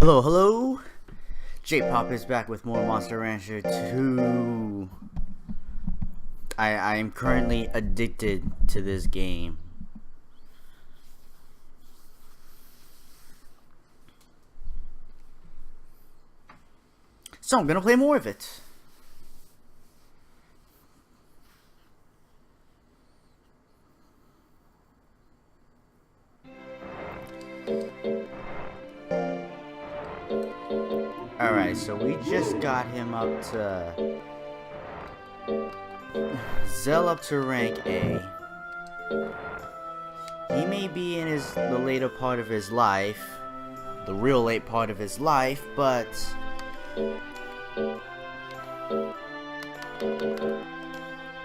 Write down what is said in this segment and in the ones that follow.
Hello, hello! J-Pop is back with more Monster Rancher 2. I am currently addicted to this game. So I'm gonna play more of it. Alright, so we just got him up to... Zell up to rank A. He may be in the later part of his life. The real late part of his life, but...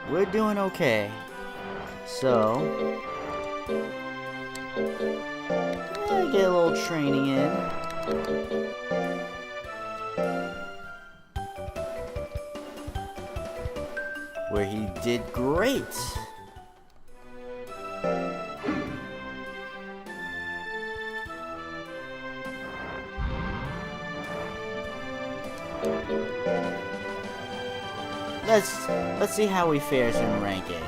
we're doing okay. So... get a little training in. Where he did great. Let's see how he fares in rank A.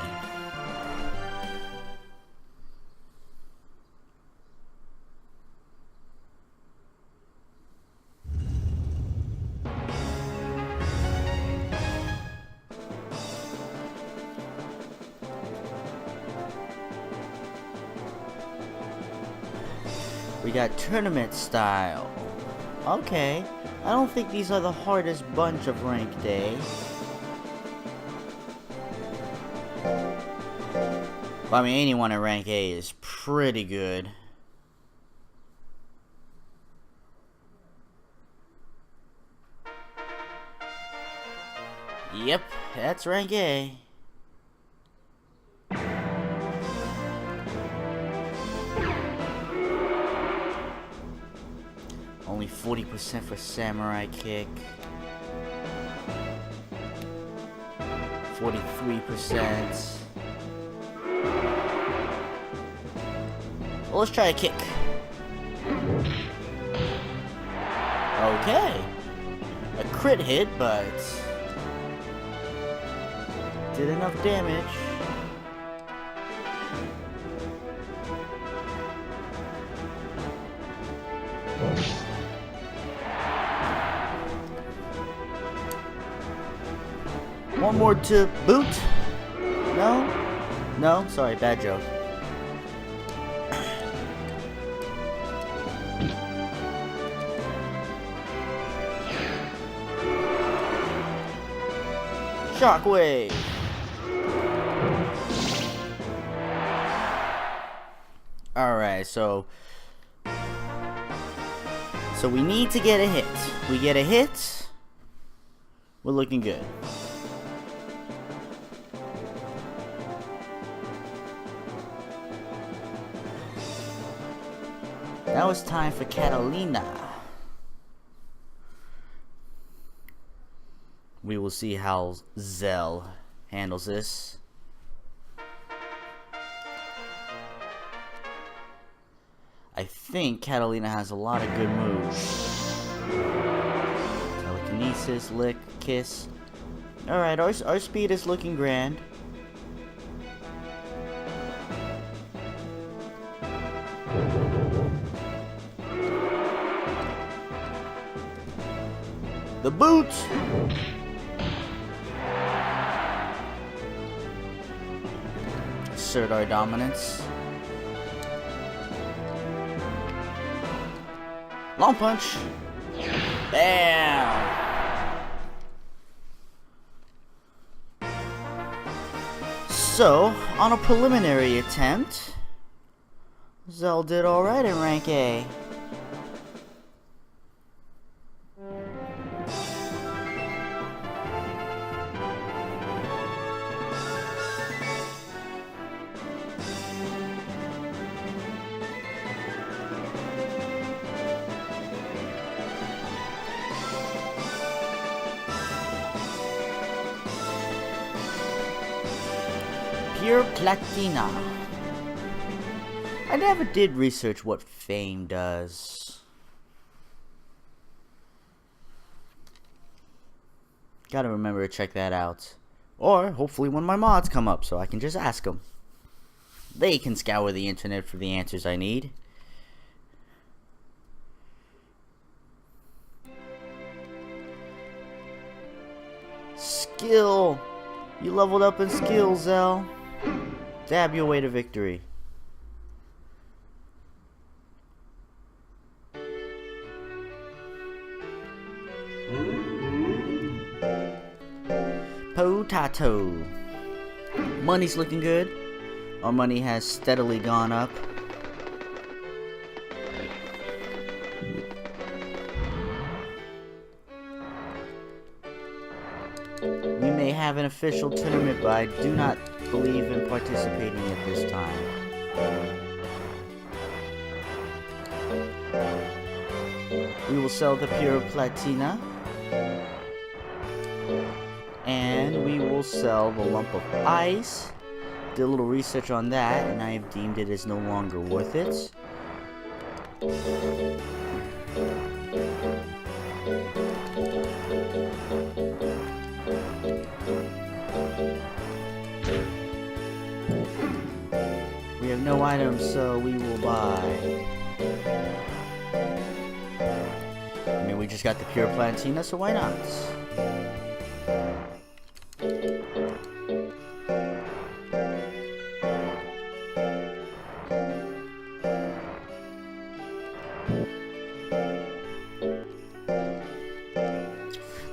We got tournament style. Okay. I don't think these are the hardest bunch of ranked A. But I mean, anyone in rank A is pretty good. Yep, that's rank A. Only 40% for Samurai Kick. 43%. Well, let's try a kick. Okay. A crit hit, but did enough damage. One more to boot. No? No? Sorry, bad joke. Shockwave. Alright, so we need to get a hit. We get a hit, we're looking good. Now it's time for Catalina. We will see how Zell handles this. I think Catalina has a lot of good moves. Telekinesis, lick, kiss. Alright, our speed is looking grand. The boot! Assert our dominance. Long punch! Bam! So, on a preliminary attempt, Zell did alright in rank A. Pure Platina. I never did research what fame does. Gotta remember to check that out. Or hopefully when my mods come up so I can just ask them. They can scour the internet for the answers I need. Skill! You leveled up in skill, Zell. Dab your way to victory. Potato. Money's looking good. Our money has steadily gone up. We may have an official tournament, but I do not believe in participating at this time. We will sell the pure platina. And we will sell the lump of ice. Did a little research on that, and I have deemed it as no longer worth it. We have no items, so we will buy. I mean, we just got the pure platina, so why not?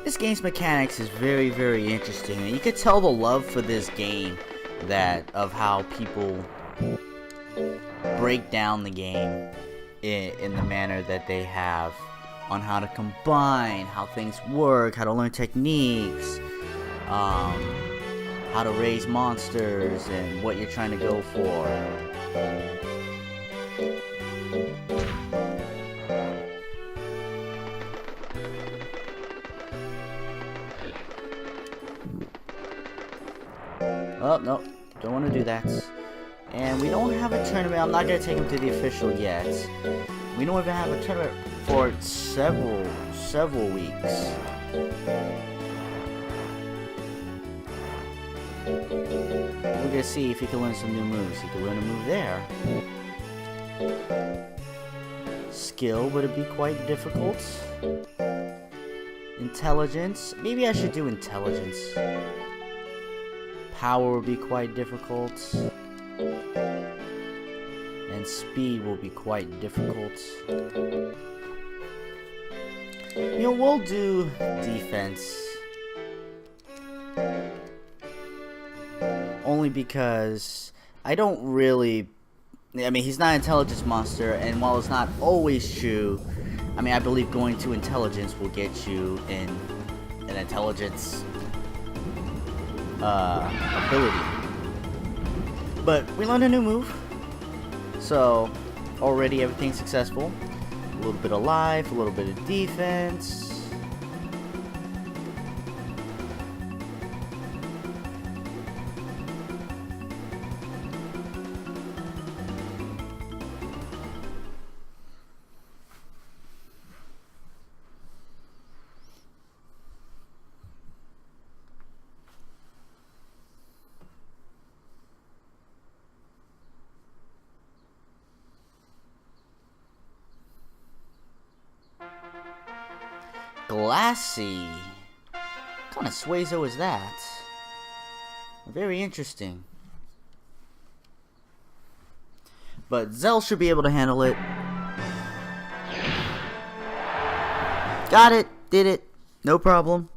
This game's mechanics is very, very interesting, and you could tell the love for this game of how people break down the game in the manner that they have on how to combine, how things work, how to learn techniques, how to raise monsters, and what you're trying to go for. Oh, no. Don't want to do that. And we don't have a tournament. I'm not going to take him to the official yet. We don't even have a tournament for several weeks. We're going to see if he can learn some new moves. He can learn a move there. Skill, would it be quite difficult? Intelligence? Maybe I should do intelligence. Power will be quite difficult. And speed will be quite difficult. You know, we'll do defense. Only because I don't really... I mean, he's not an intelligence monster, and while it's not always true, I mean, I believe going to intelligence will get you in an intelligence ability. But we learned a new move, so already everything's successful. A little bit of life, a little bit of defense. Glassy. What kind of Suezo is that? Very interesting. But Zell should be able to handle it. Got it. Did it. No problem.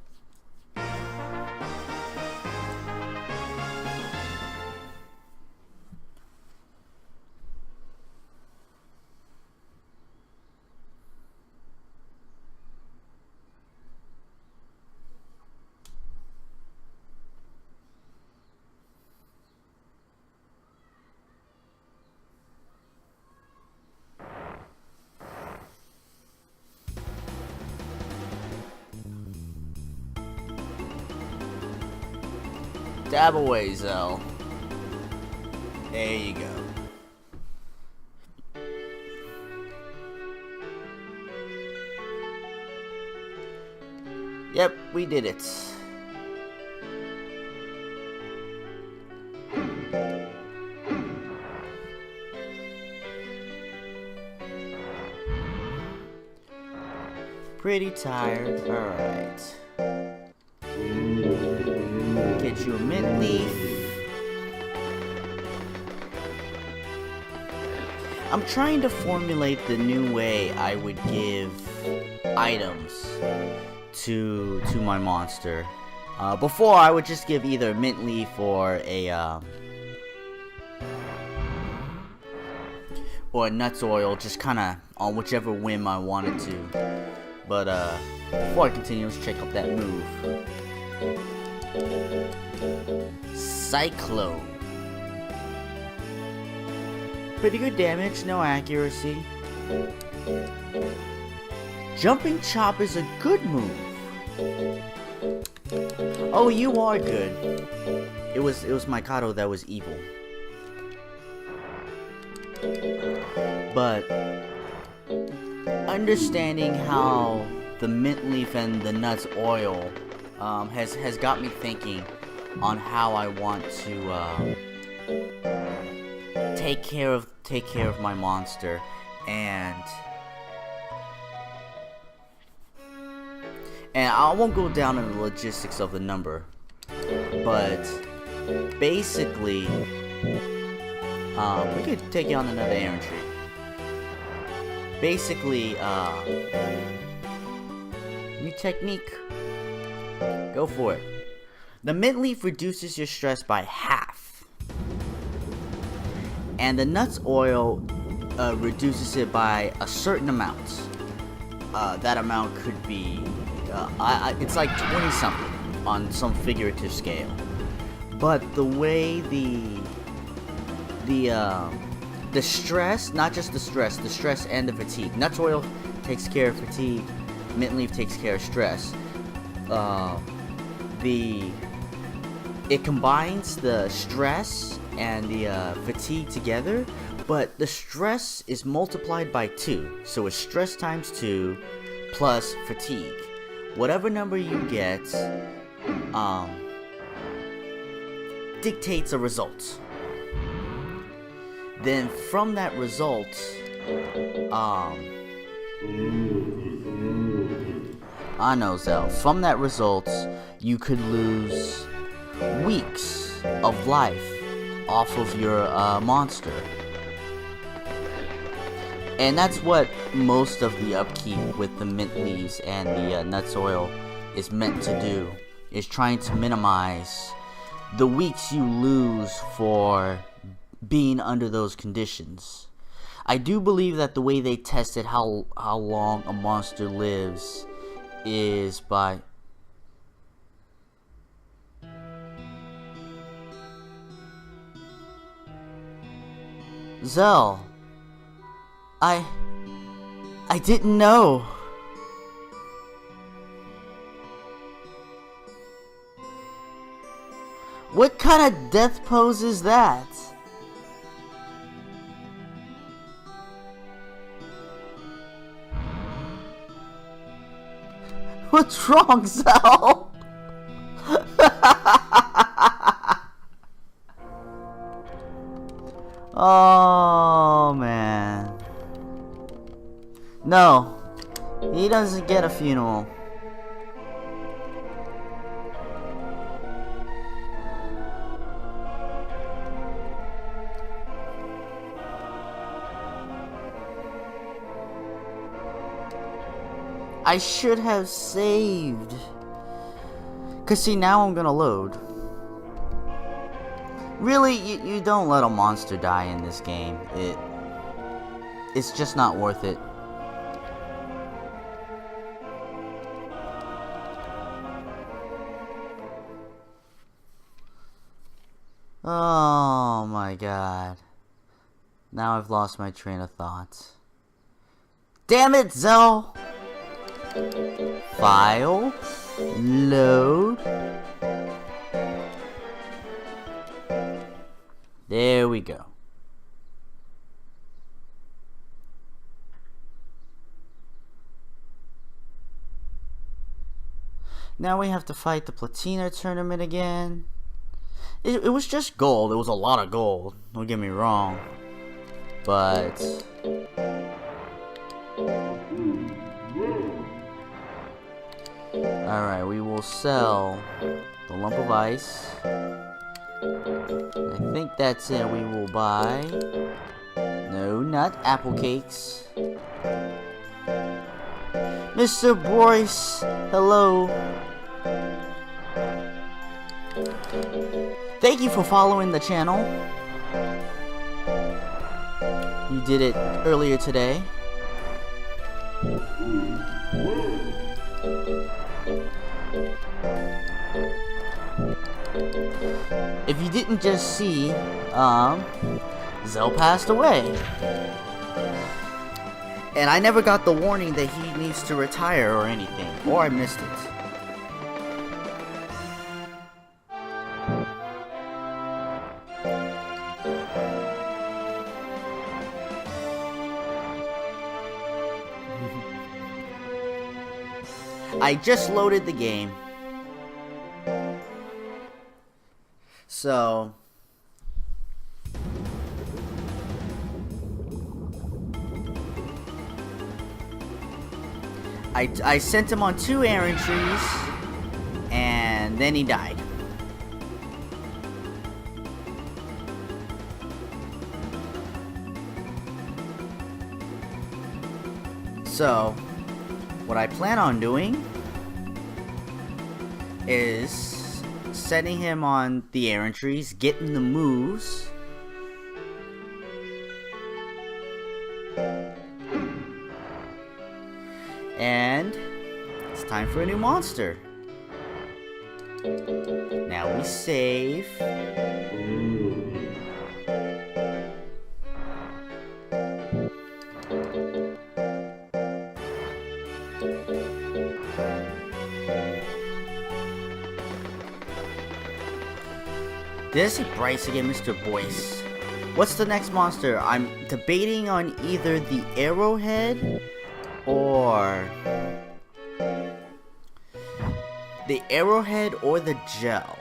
Dab away, Zell. There you go. Yep, we did it. Pretty tired. Alright. Get you a mint leaf. I'm trying to formulate the new way I would give items to my monster. Before, I would just give either a mint leaf or a nuts oil, just kind of on whichever whim I wanted to. But before I continue, let's check out that move. Cyclone. Pretty good damage, no accuracy. Jumping Chop is a good move. Oh, you are good. It was Mikado that was evil. But understanding how the mint leaf and the nuts oil has got me thinking on how I want to take care of my monster, and I won't go down in the logistics of the number, but basically we could take you on another errand tree. Basically, new technique. Go for it. The mint leaf reduces your stress by half, and the nuts oil reduces it by a certain amount. That amount could be, it's like 20 something on some figurative scale. But the way the stress, not just the stress and the fatigue. Nuts oil takes care of fatigue. Mint leaf takes care of stress. It combines the stress and the fatigue together, but the stress is multiplied by 2. So it's stress times 2 plus fatigue. Whatever number you get dictates a result. Then from that result, I know, Zell. From that result, you could lose weeks of life off of your monster. And that's what most of the upkeep with the mint leaves and the nuts oil is meant to do, is trying to minimize the weeks you lose for being under those conditions. I do believe that the way they tested how long a monster lives is by Zell, I didn't know. What kind of death pose is that? What's wrong, Zell? Oh, man. No, he doesn't get a funeral. I should have saved. Cause see, now I'm gonna load. Really, you don't let a monster die in this game. It's just not worth it. Oh my god. Now I've lost my train of thought. Damn it, Zell! File. Load. There we go. Now we have to fight the Platina tournament again. It was just gold. It was a lot of gold. Don't get me wrong. But Alright, we will sell the lump of ice. I think that's it. We will buy... No, not apple cakes. Mr. Boyce, hello. Thank you for following the channel. You did it earlier today. If you didn't just see, Zell passed away. And I never got the warning that he needs to retire or anything, or I missed it. I just loaded the game. So I sent him on 2 errand trees, and then he died. So, what I plan on doing is setting him on the errand trees, getting the moves, and it's time for a new monster. Now we save. Did I say Bryce again, Mr. Boyce? What's the next monster? I'm debating on either the arrowhead or the arrowhead or the gel.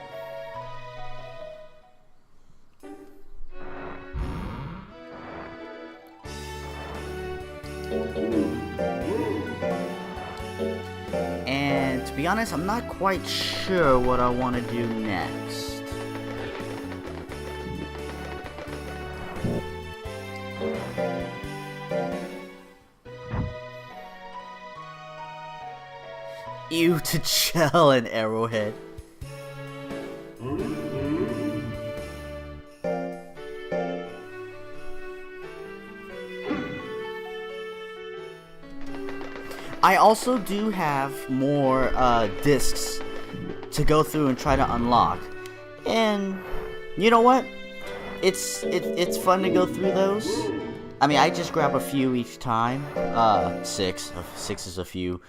And to be honest, I'm not quite sure what I want to do next. Ew, to gel an arrowhead. I also do have more discs to go through and try to unlock, and you know what? It's fun to go through those. I mean, I just grab a few each time. 6. 6 is a few.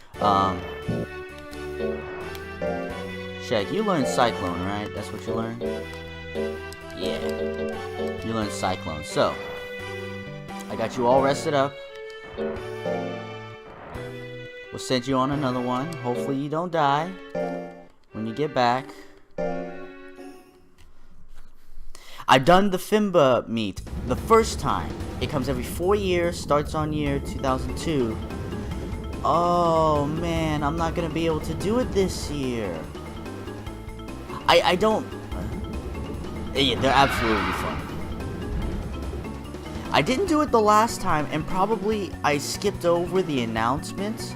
Shaq, you learned Cyclone, right? That's what you learned? Yeah. You learned Cyclone. So, I got you all rested up. We'll send you on another one. Hopefully you don't die when you get back. I've done the Fimba meet the first time. It comes every 4 years, starts on year 2002. Oh man, I'm not gonna be able to do it this year. I don't... Yeah, they're absolutely fun. I didn't do it the last time, and probably I skipped over the announcements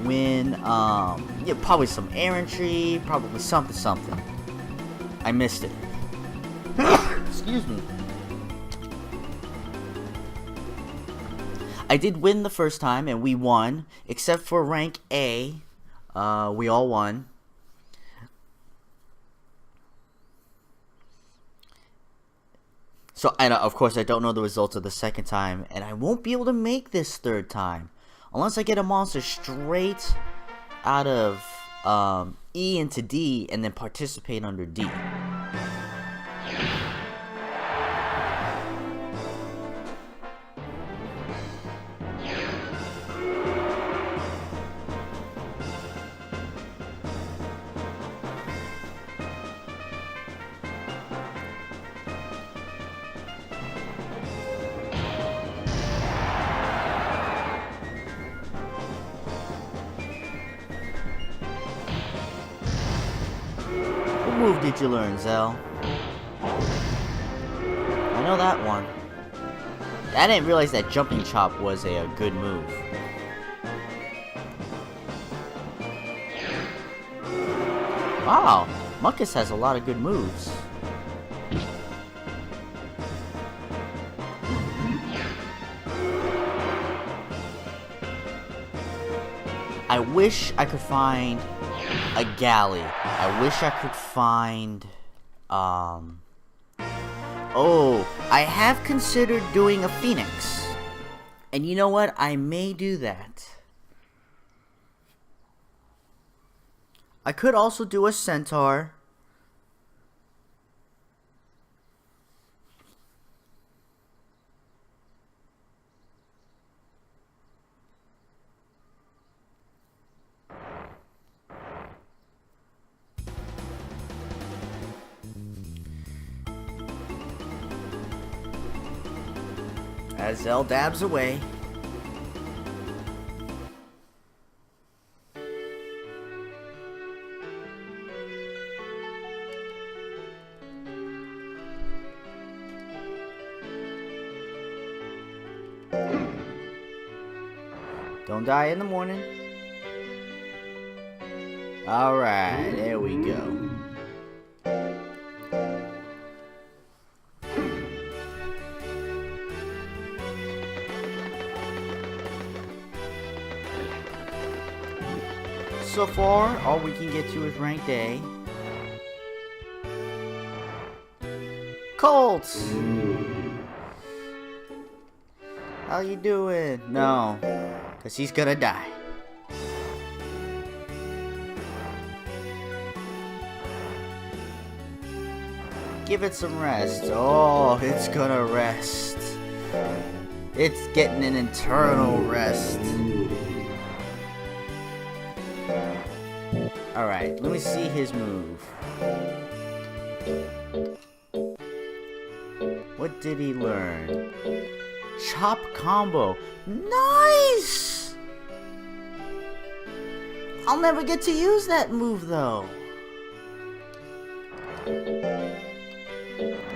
when, yeah, probably some errantry, probably something. I missed it. Excuse me. I did win the first time, and we won, except for rank A. We all won. So, and of course, I don't know the results of the second time, and I won't be able to make this third time unless I get a monster straight out of E into D, and then participate under D. move did you learn, Zell? I know that one. I didn't realize that jumping chop was a good move. Wow, Muckus has a lot of good moves. I wish I could find a galley. I wish I could find, oh, I have considered doing a phoenix. And you know what? I may do that. I could also do a centaur. As Zell dabs away. Don't die in the morning. Alright, there we go. So far, all we can get to is rank A. Colts! How you doing? No, because he's gonna die. Give it some rest. Oh, it's gonna rest. It's getting an eternal rest. Alright, let me see his move. What did he learn? Chop combo. Nice! I'll never get to use that move though.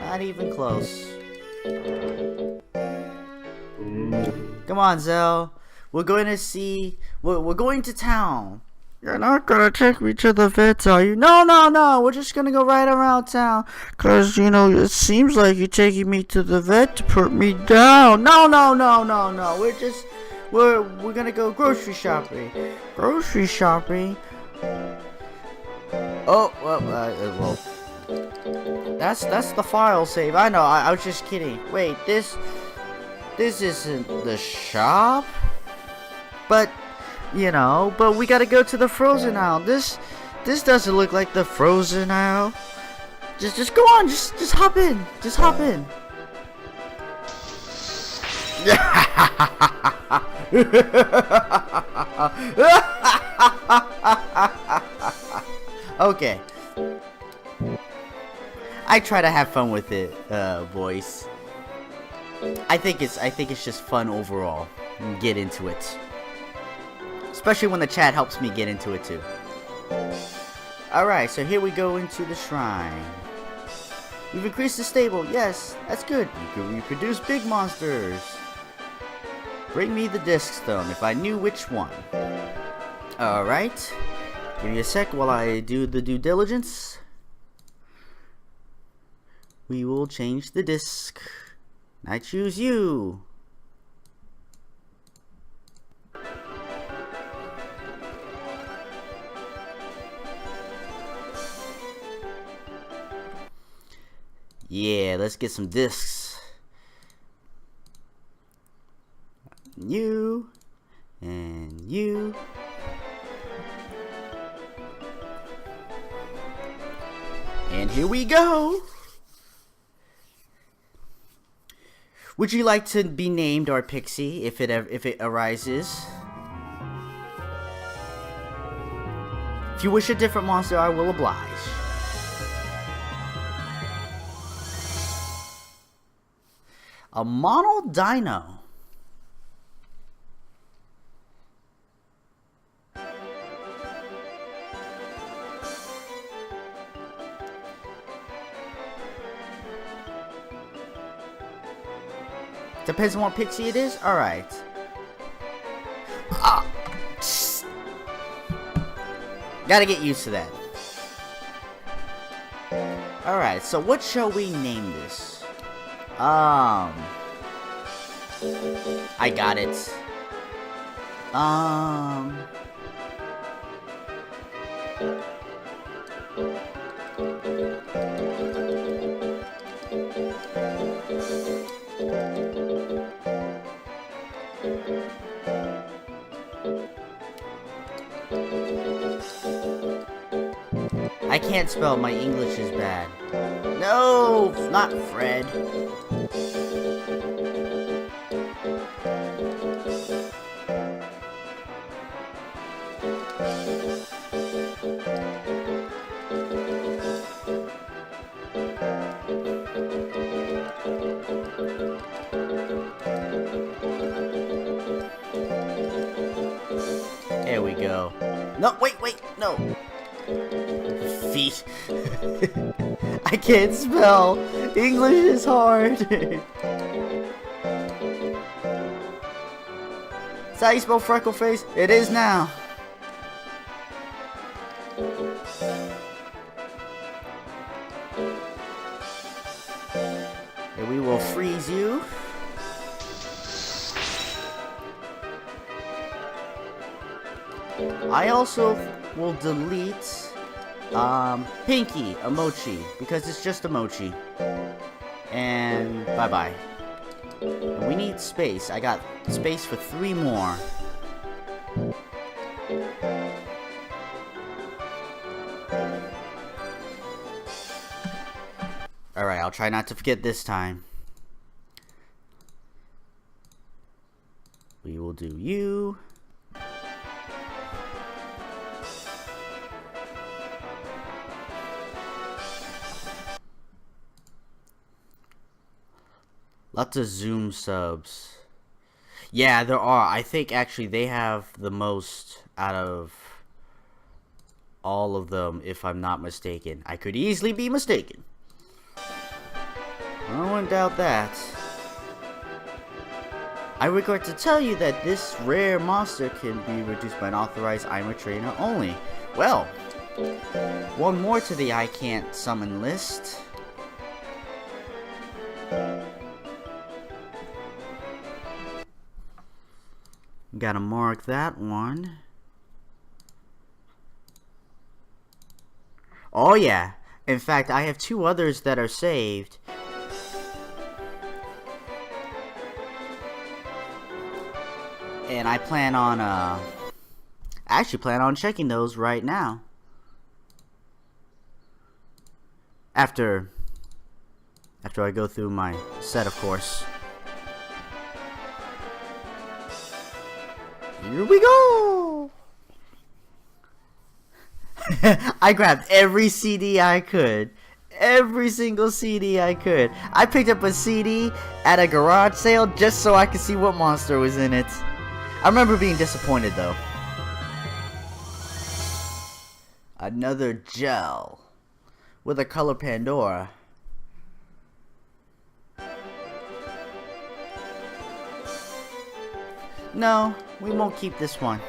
Not even close. Come on, Zell. We're going to see... We're going to town. You're not gonna take me to the vet, are you? No, no, no. We're just gonna go right around town. Cause, you know, it seems like you're taking me to the vet to put me down. No, no, no, no, no. We're gonna go grocery shopping. Grocery shopping? Oh, well, that's the file save. I know, I was just kidding. Wait, this isn't the shop? But... You know, but we gotta go to the frozen aisle. This doesn't look like the frozen aisle. Just go on, just hop in. Just hop in. Okay. I try to have fun with it, boys. I think it's just fun overall. Get into it. Especially when the chat helps me get into it too. Alright, so here we go into the shrine. We've increased the stable. Yes, that's good. You can reproduce big monsters. Bring me the disc stone if I knew which one. Alright. Give me a sec while I do the due diligence. We will change the disc. I choose you. Yeah, let's get some discs. You and you. And here we go. Would you like to be named our pixie if it arises? If you wish a different monster, I will oblige. A mono dino. Depends on what pixie it is? Alright. Ah! Gotta get used to that. Alright, so what shall we name this? I got it. I can't spell, my English is bad. No, not Fred. There we go. No, wait, no. Feet. I can't spell. English is hard. Is that how you spell freckle face? It is now. And we will freeze you. I also will delete Pinky emoji because it's just emoji. And bye-bye. We need space. I got space for 3 more. Alright, I'll try not to forget this time. We will do you. Lots of Zoom subs. Yeah, there are. I think actually they have the most out of all of them, if I'm not mistaken. I could easily be mistaken. I wouldn't doubt that. I regret to tell you that this rare monster can be reduced by an authorized Aimer trainer only. Well, one more to the I can't summon list. Gotta mark that one. Oh yeah. In fact, I have 2 others that are saved. And I plan on, I actually plan on checking those right now. After I go through my set, of course. Here we go! I grabbed every CD I could. Every single CD I could. I picked up a CD at a garage sale just so I could see what monster was in it. I remember being disappointed though. Another gel with a color Pandora. No, we won't keep this one.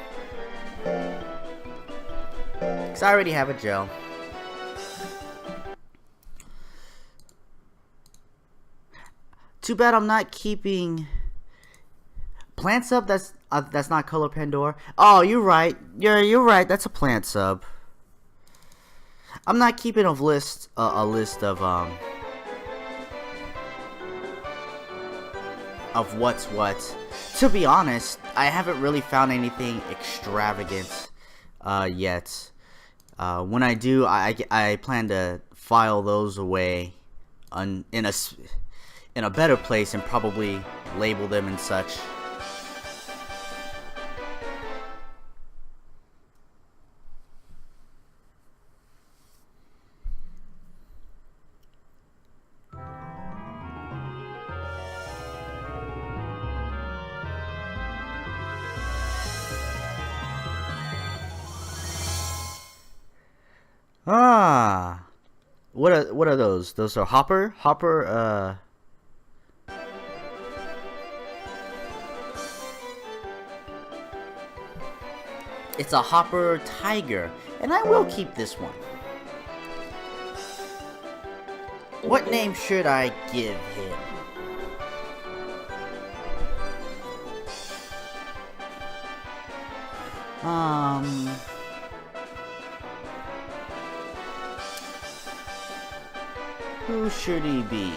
Because I already have a gel. Too bad I'm not keeping plant sub. That's not color Pandora. Oh, you're right. You're right. That's a plant sub. I'm not keeping a list of what's what. To be honest, I haven't really found anything extravagant yet. When I do, I plan to file those away in a better place and probably label them and such. Ah, what are those? Those are Hopper. It's a hopper tiger, and I will keep this one. What name should I give him? Who should he be?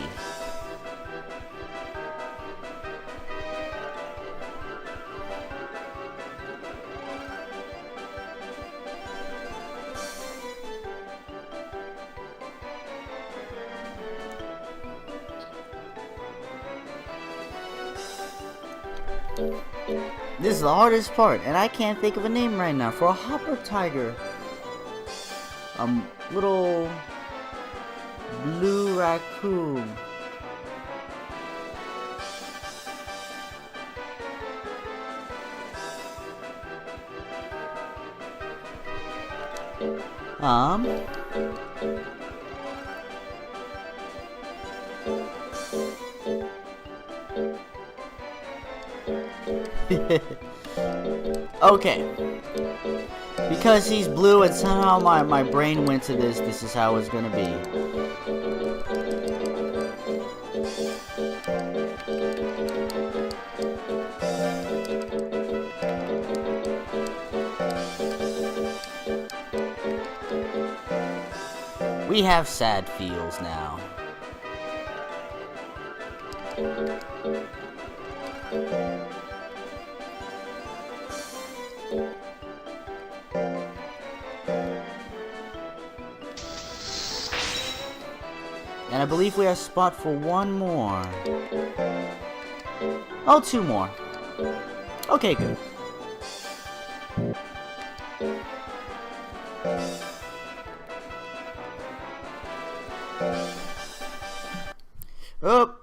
This is the hardest part, and I can't think of a name right now for a hopper tiger. Little blue raccoon. Okay. Because he's blue and somehow my brain went to this is how it's gonna be. We have sad feels now. And I believe we have spot for one more. Oh, two more. Okay, good. Oh,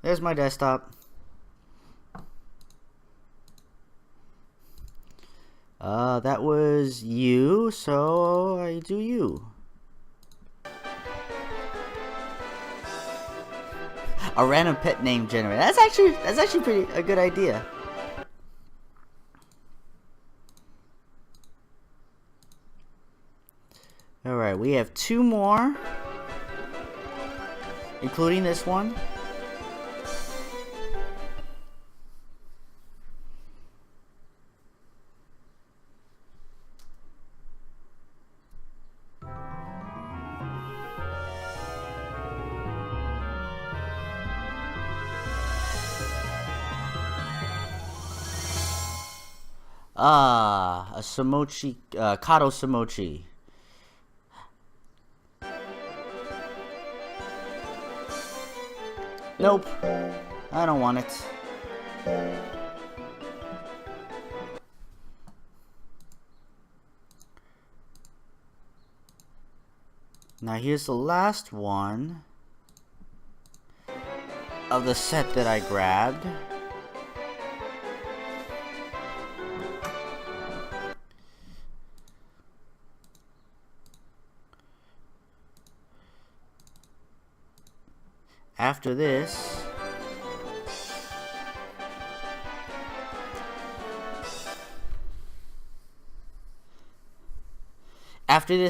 there's my desktop. That was you, so I do you. A random pet name generator. That's actually pretty a good idea. All right, we have two more, including this one. A Samochi, Kato Samochi. Nope, I don't want it. Now here's the last one of the set that I grabbed. After this,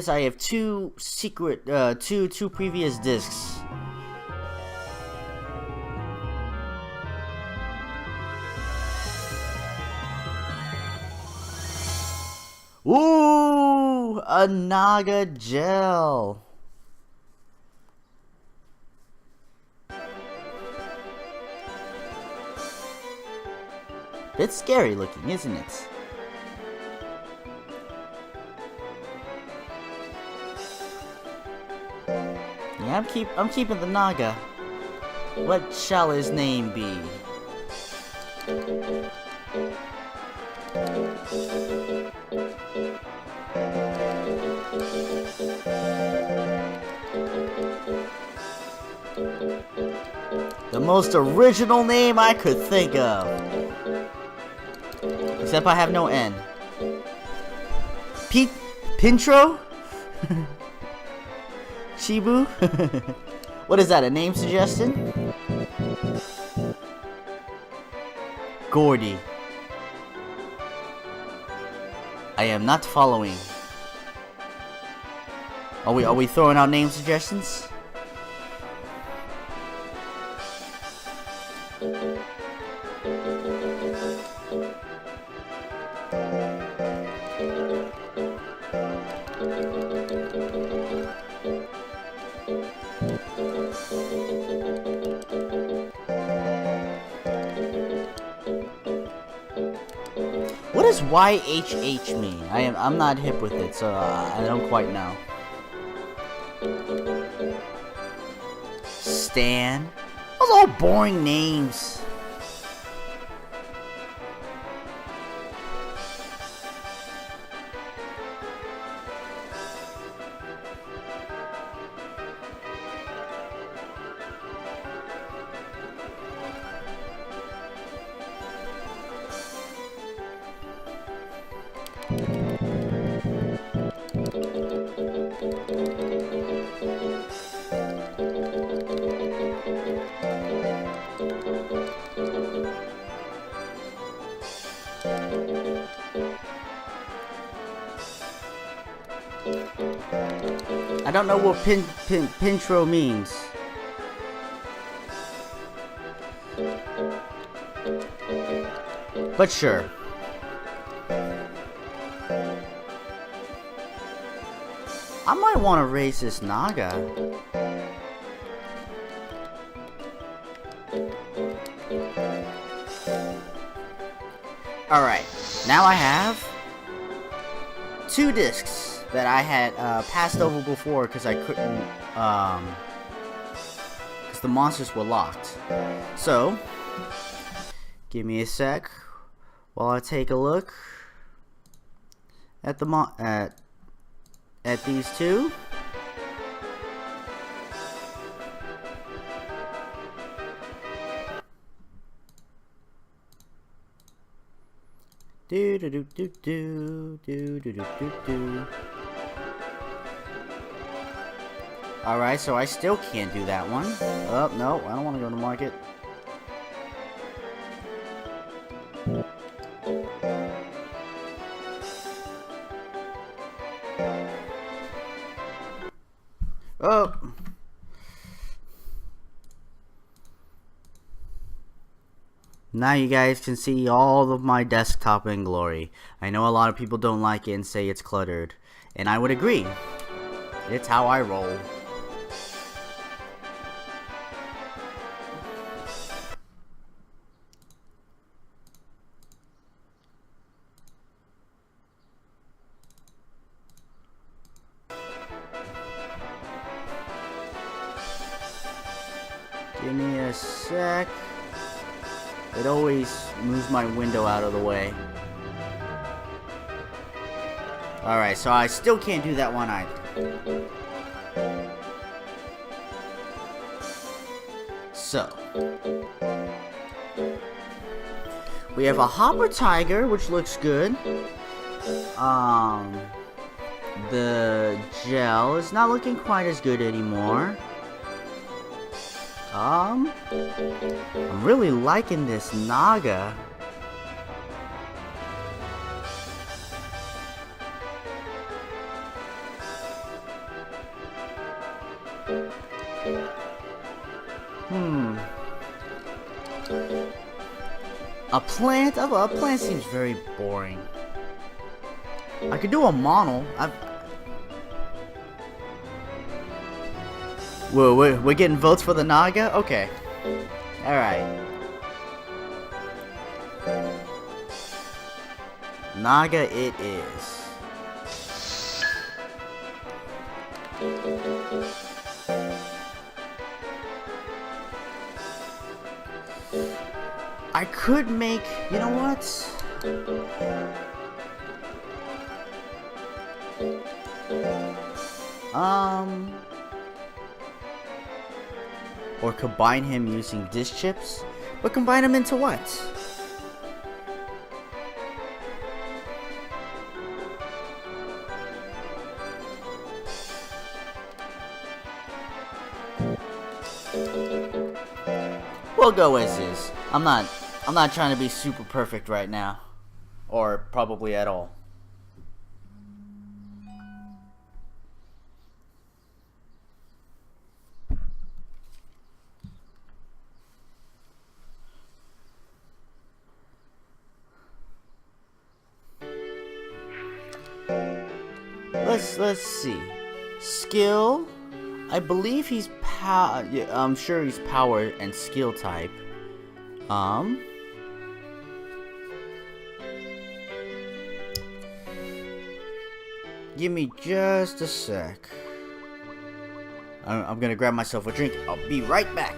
I have two secret, two previous discs. Ooh, a Naga gel. It's scary looking, isn't it? Yeah, I'm keeping the Naga. What shall his name be? The most original name I could think of. Except I have no N. Pintro? Chibu? What is that, a name suggestion? Gordy. I am not following. Are we throwing out name suggestions? What does YHH mean? I'm not hip with it, so I don't quite know. Stan? Those are all boring names. I don't know what Pintro means. But sure. I might want to raise this Naga. Alright, now I have 2 discs that I had passed over before because I couldn't, because the monsters were locked. So, give me a sec while I take a look at the at these 2. Do do do do do do do do do do. Alright, so I still can't do that one. Oh, no, I don't want to go to market. Oh. Now you guys can see all of my desktop in glory. I know a lot of people don't like it and say it's cluttered. And I would agree. It's how I roll. Give me a sec. It always moves my window out of the way. Alright, so I still can't do that one either. So, we have a Hopper Tiger, which looks good. The gel is not looking quite as good anymore. I'm really liking this Naga. A plant? A plant seems very boring. I could do a mono. Whoa, we're getting votes for the Naga? Okay. Alright. Naga it is. I could make... You know what? Or combine him using disc chips? But combine him into what? We'll go as is. I'm not trying to be super perfect right now. Or probably at all. let's see. Skill. I believe he's yeah, I'm sure he's power and skill type. Give me just a sec. I'm gonna grab myself a drink. I'll be right back.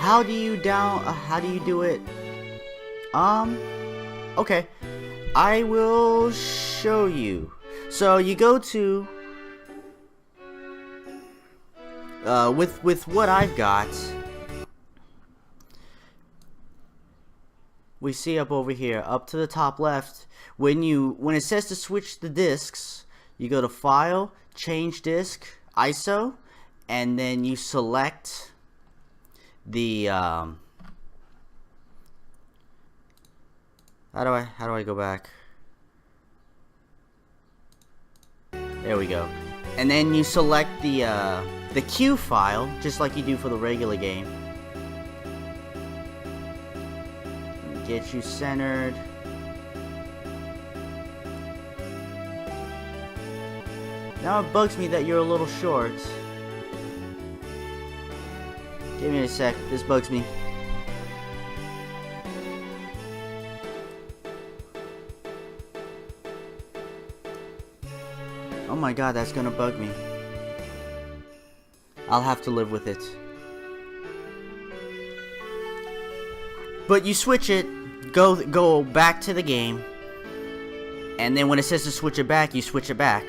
How do you do it? Okay. I will show you. So you go to with what I've got, we see up over here, up to the top left, when it says to switch the discs, you go to File, Change Disc, ISO, and then you select the how do I go back? There we go. And then you select the Q file, just like you do for the regular game. Get you centered. Now it bugs me that you're a little short. Give me a sec, this bugs me. Oh my god, that's gonna bug me. I'll have to live with it. But you switch it, go back to the game, and then when it says to switch it back, you switch it back.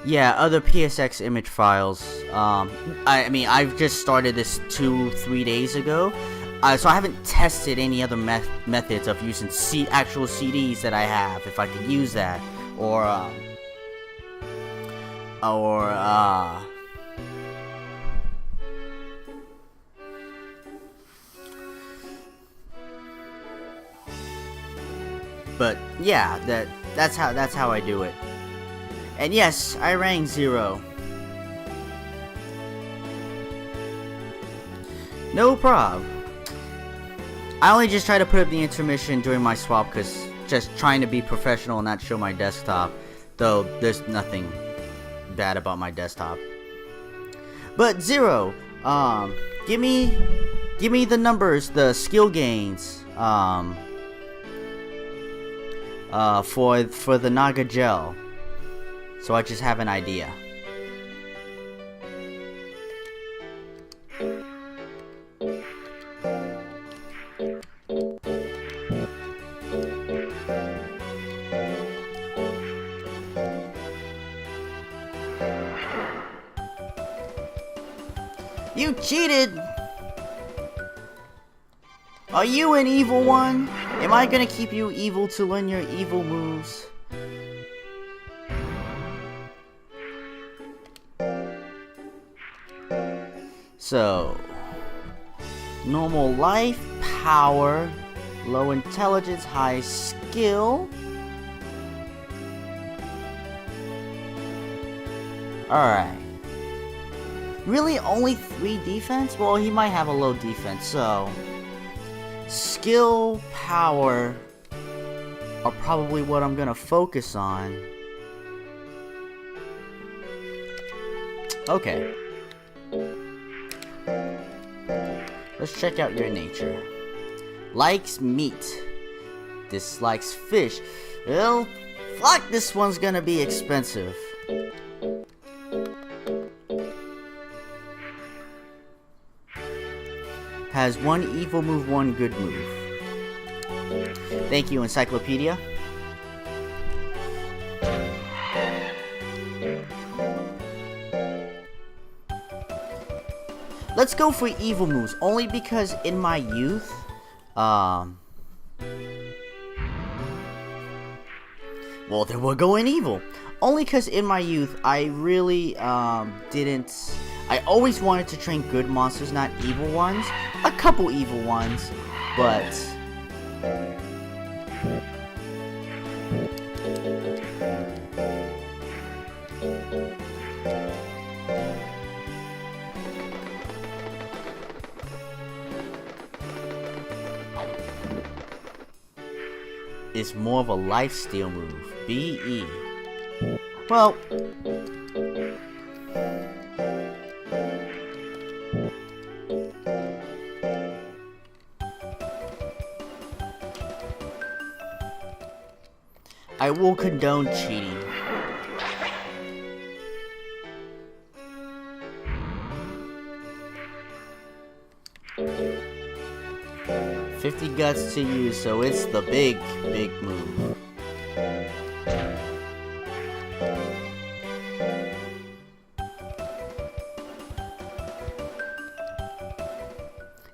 Yeah, other PSX image files. I mean, I've just started this 2-3 days ago, so I haven't tested any other methods of using actual CDs that I have, if I could use that, but yeah, that's how I do it. And yes, I rang 0. No prob. I only just try to put up the intermission during my swap because just trying to be professional and not show my desktop. Though there's nothing bad about my desktop. But 0, give me the numbers, the skill gains, for the Naga Gel. So I just have an idea. You cheated! Are you an evil one? Am I gonna keep you evil to learn your evil moves? So, normal life, power, low intelligence, high skill. Alright. Really only 3 defense? Well, he might have a low defense, so skill, power are probably what I'm gonna focus on. Okay. Let's check out your nature. Likes meat. Dislikes fish. Well, fuck, this one's gonna be expensive. Has one evil move, one good move. Thank you, Encyclopedia. Let's go for evil moves, only because in my youth, well, then we're going evil. Only because in my youth, I really, didn't... I always wanted to train good monsters, not evil ones. A couple evil ones, but... It's more of a lifesteal move. BE. Well... I will condone cheating. $50 guts to use, so it's the big move.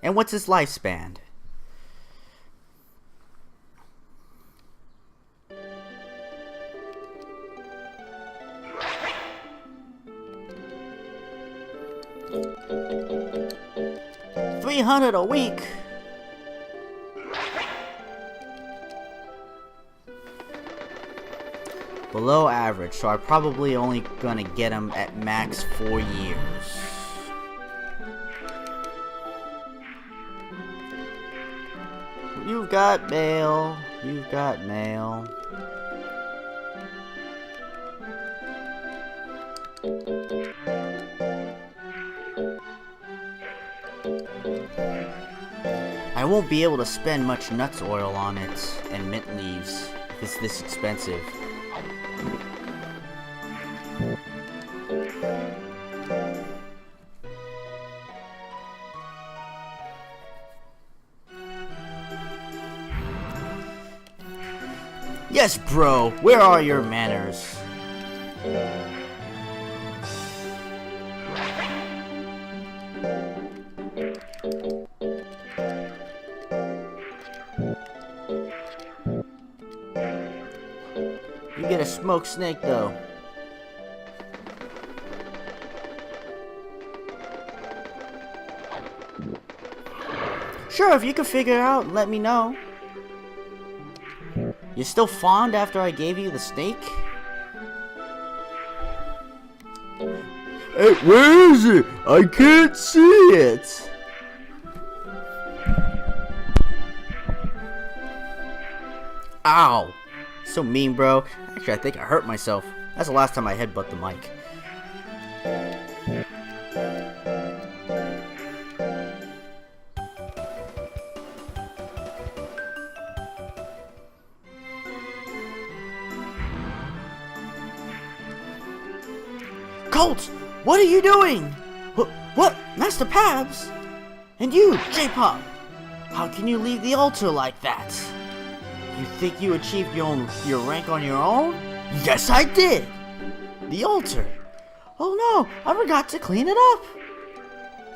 And what's his lifespan? $300 a week. Below average, so I'm probably only gonna get him at max 4 years. You've got mail. You've got mail. I won't be able to spend much nuts oil on it and mint leaves if it's this expensive. Yes, bro, where are your manners? You get a smoked snake, though. Sure, if you can figure it out, let me know. You still fond after I gave you the snake? Hey, where is it? I can't see it. Ow. So mean, bro. Actually, I think I hurt myself. That's the last time I headbutt the mic. Colt! What are you doing? What? Master Pabs? And you, J-Pop? How can you leave the altar like that? You think you achieved your rank on your own? Yes, I did! The altar. Oh no, I forgot to clean it up.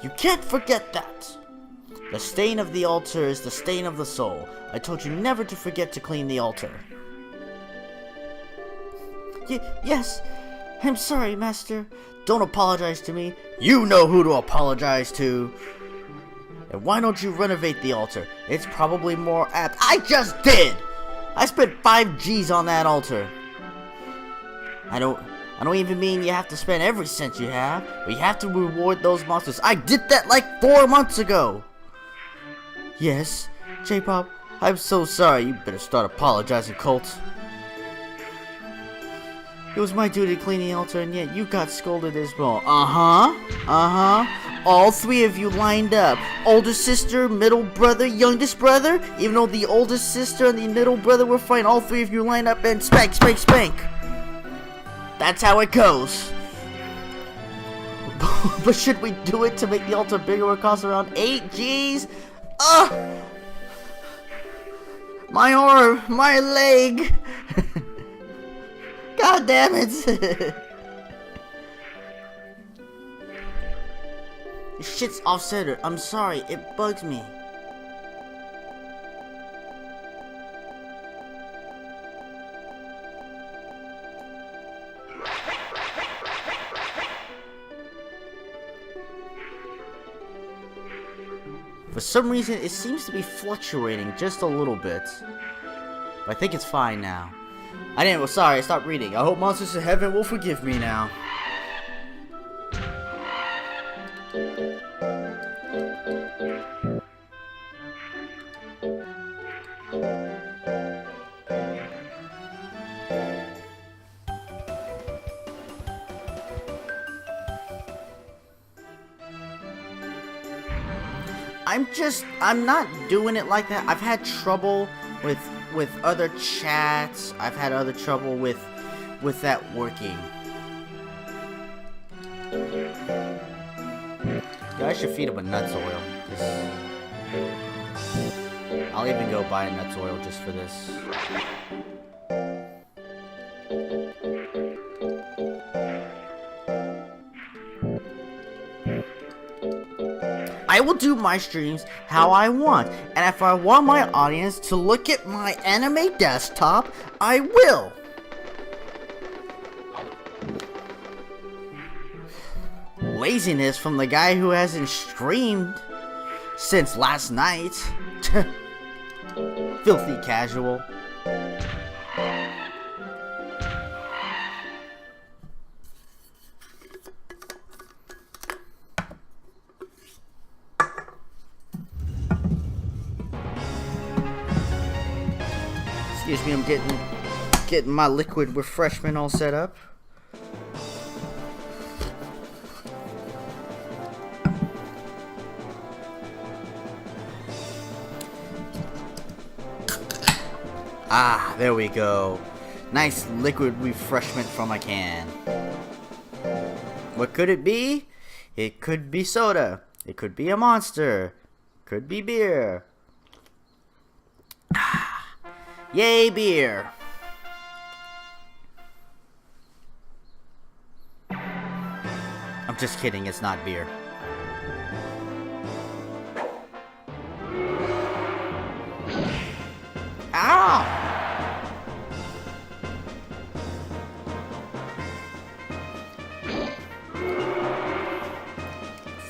You can't forget that. The stain of the altar is the stain of the soul. I told you never to forget to clean the altar. Yes, I'm sorry, Master. Don't apologize to me. You know who to apologize to. And why don't you renovate the altar? It's probably more apt. I just did! I spent 5 G's on that altar. I don't even mean you have to spend every cent you have, but you have to reward those monsters. I did that like 4 months ago. Yes, J-Pop, I'm so sorry. You better start apologizing, Colt. It was my duty to clean the altar, and yet you got scolded as well. All three of you lined up. Older sister, middle brother, youngest brother. Even though the oldest sister and the middle brother were fine, all three of you lined up and spank, spank, spank. That's how it goes. But should we do it to make the altar bigger or cost around 8 G's? Ugh! My arm, my leg. God damn it! This shit's off-centered. I'm sorry, it bugs me. For some reason, it seems to be fluctuating just a little bit. But I think it's fine now. Well, sorry, I stopped reading. I hope monsters in heaven will forgive me now. I'm not doing it like that. I've had trouble with other chats. I've had other trouble with that working. Yeah, I should feed him a nuts oil. I'll even go buy a nuts oil just for this. I will do my streams how I want, and if I want my audience to look at my anime desktop, I will. Laziness from the guy who hasn't streamed since last night. Filthy casual. Excuse me, I'm getting my liquid refreshment all set up. Ah, there we go. Nice liquid refreshment from a can. What could it be? It could be soda. It could be a Monster. Could be beer. Yay, beer! I'm just kidding, it's not beer. Ow!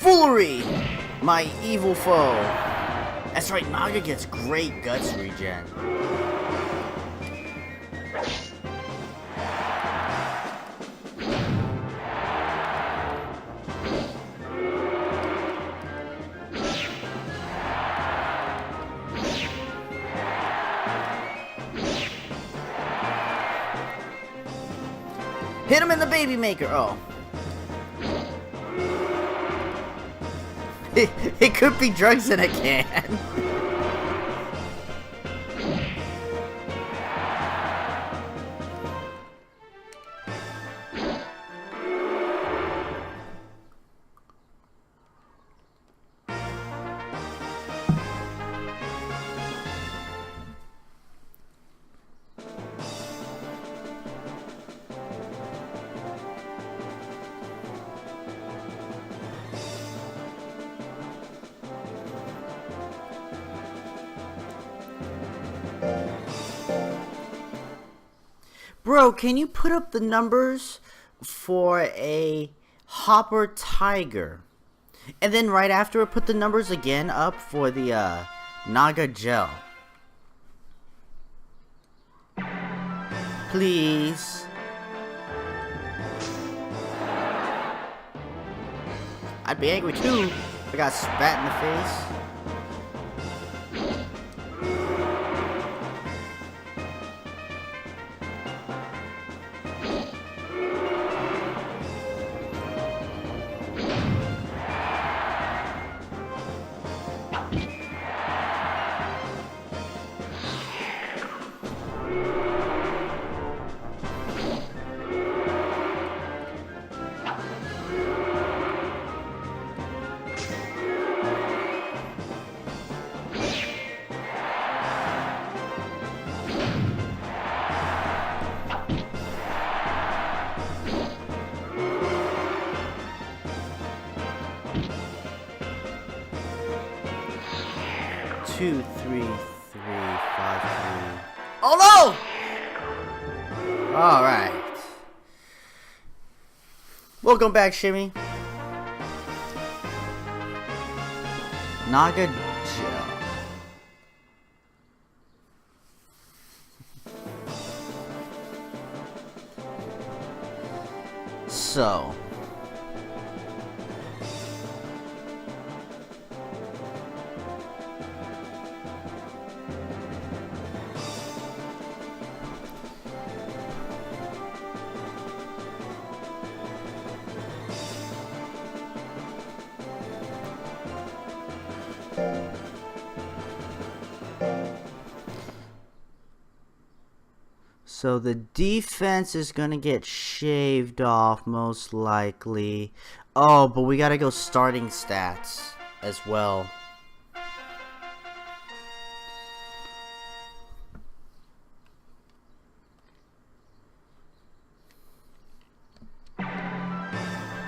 Foolery! My evil foe. That's right, Naga gets great guts regen. Hit him in the baby maker. Oh. It could be drugs in a can. Bro, can you put up the numbers for a Hopper Tiger? And then right after it, put the numbers again up for the Naga Gel. Please. I'd be angry too if I got spat in the face. 2, 3, 3, 5, 3. Oh no! Alright. Welcome back, Shimmy. Naga Gel. So. So the defense is gonna get shaved off most likely. Oh, but we gotta go starting stats as well.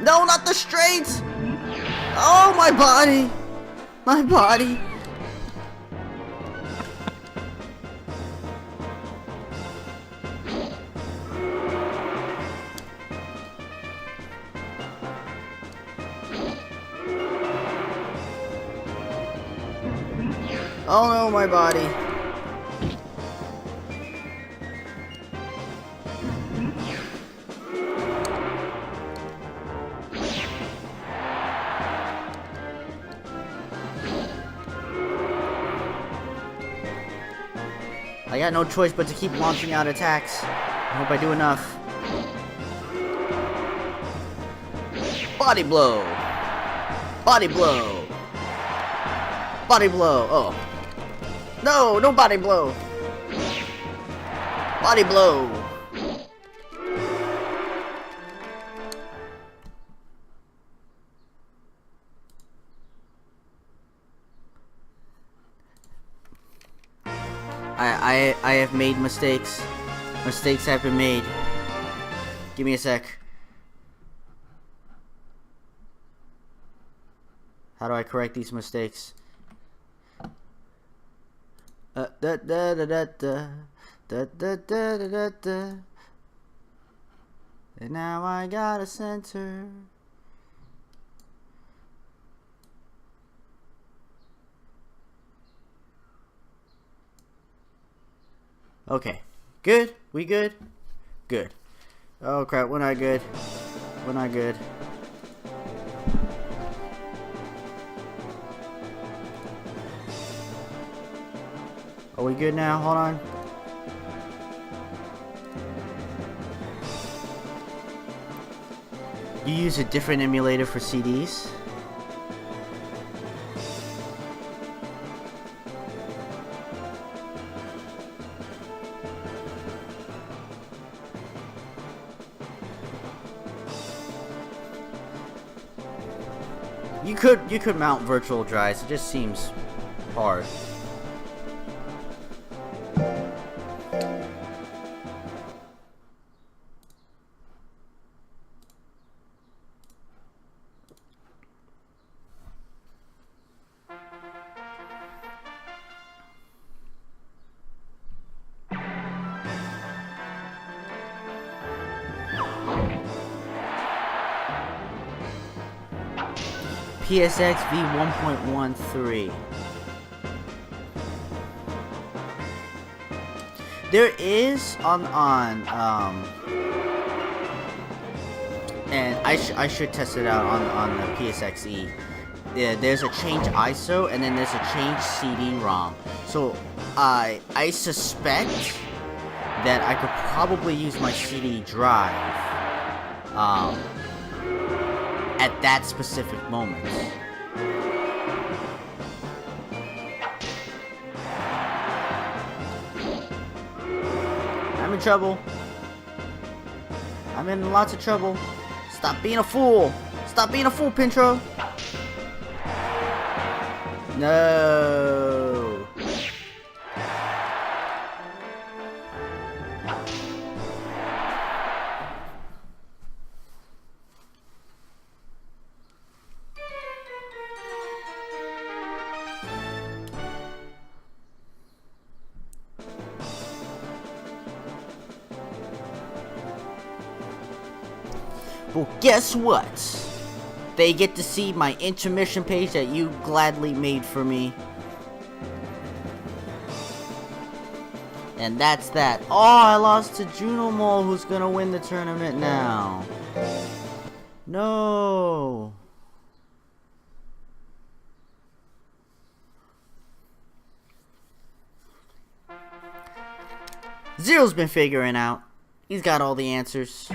No, not the straight! Oh, my body! My body! Oh no, my body. I got no choice but to keep launching out attacks. I hope I do enough. Body blow. Body blow. Body blow. Oh. No, no body blow. Body blow. I have made mistakes. Mistakes have been made. Give me a sec. How do I correct these mistakes? And now I got a center. Okay. Good? We good? Good. Oh crap, we're not good. We're not good. Are we good now? Hold on. You use a different emulator for CDs? You could mount virtual drives. It just seems hard. PSX v1.13. There is and I should test it out on the PSXe. Yeah, there's a change ISO and then there's a change CD-ROM. So I suspect that I could probably use my CD drive at that specific moment. I'm in trouble. I'm in lots of trouble. Stop being a fool. Stop being a fool, Pintro. No. Well, guess what? They get to see my intermission page that you gladly made for me. And that's that. Oh, I lost to Juno Mole, who's gonna win the tournament now. No. Zero's been figuring out. He's got all the answers.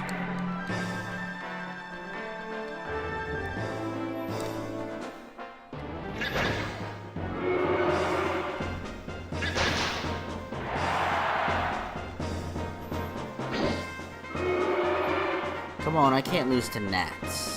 Come on, I can't lose to Nats.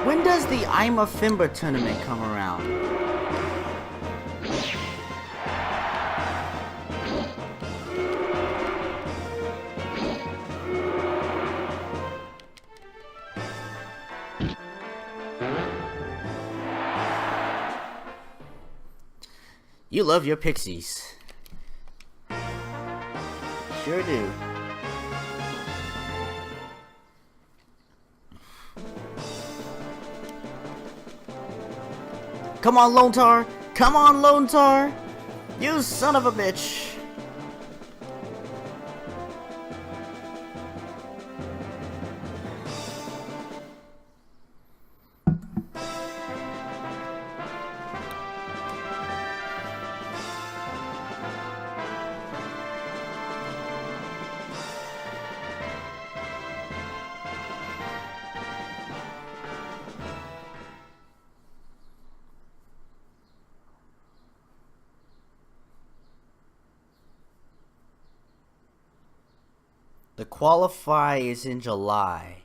When does the I'm a Fimba tournament come around? You love your pixies. Sure do. Come on, Lone Tar! Come on, Lone Tar! You son of a bitch! The qualify is in July.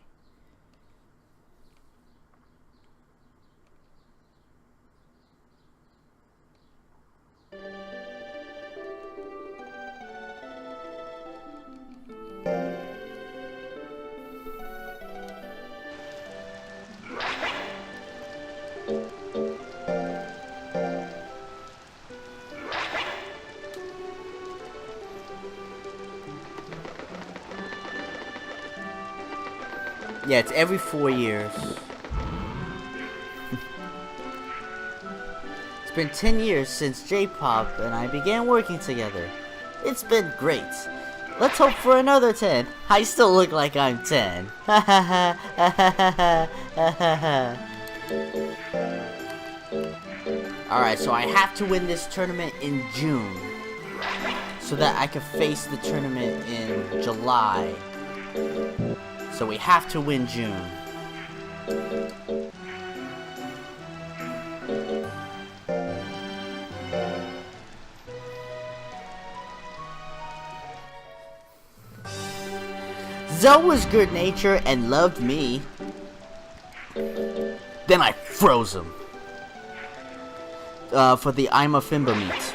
Yeah, it's every 4 years. It's been 10 years since J-Pop and I began working together. It's been great. Let's hope for another 10. I still look like I'm 10. Alright, so I have to win this tournament in June, so that I can face the tournament in July. So we have to win June. Zoe was good-natured and loved me. Then I froze him. For the I'm a Fimba meet.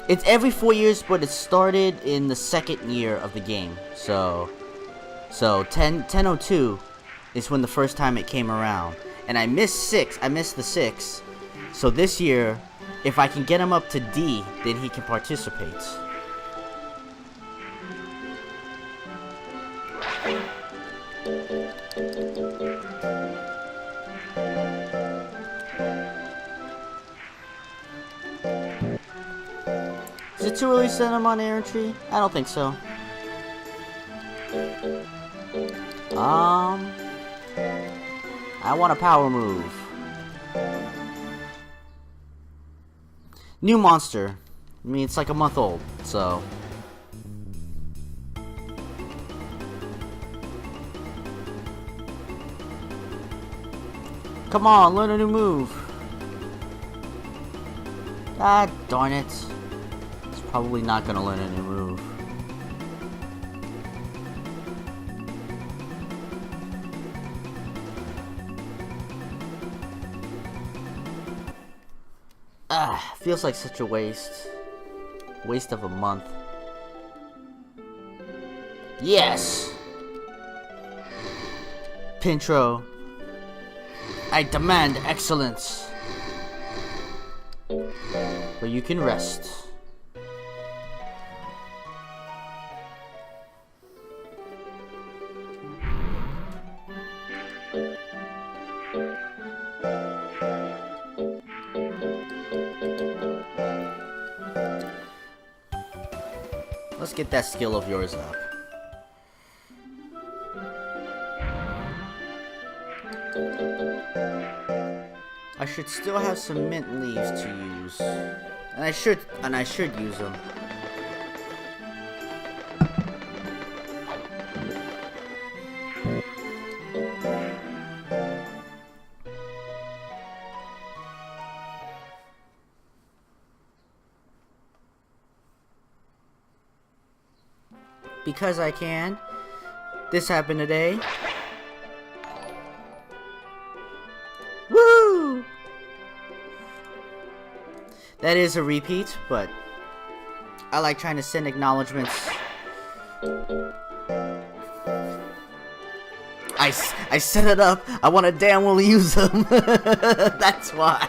It's every 4 years, but it started in the second year of the game. So 1002 is when the first time it came around. And I missed the 6. So this year, if I can get him up to D, then he can participate. Is it too early to send him on air entry? I don't think so. I want a power move. New monster. I mean, it's like a month old, so. Come on, learn a new move. Ah, darn it. It's probably not gonna learn a new move. Feels like such a waste. Waste of a month. Yes! Pintro, I demand excellence. But you can rest. Let's get that skill of yours up. I should still have some mint leaves to use. And I should use them. Because I can. This happened today. Woo! That is a repeat, but I like trying to send acknowledgements. I set it up. I want to damn well use them. That's why.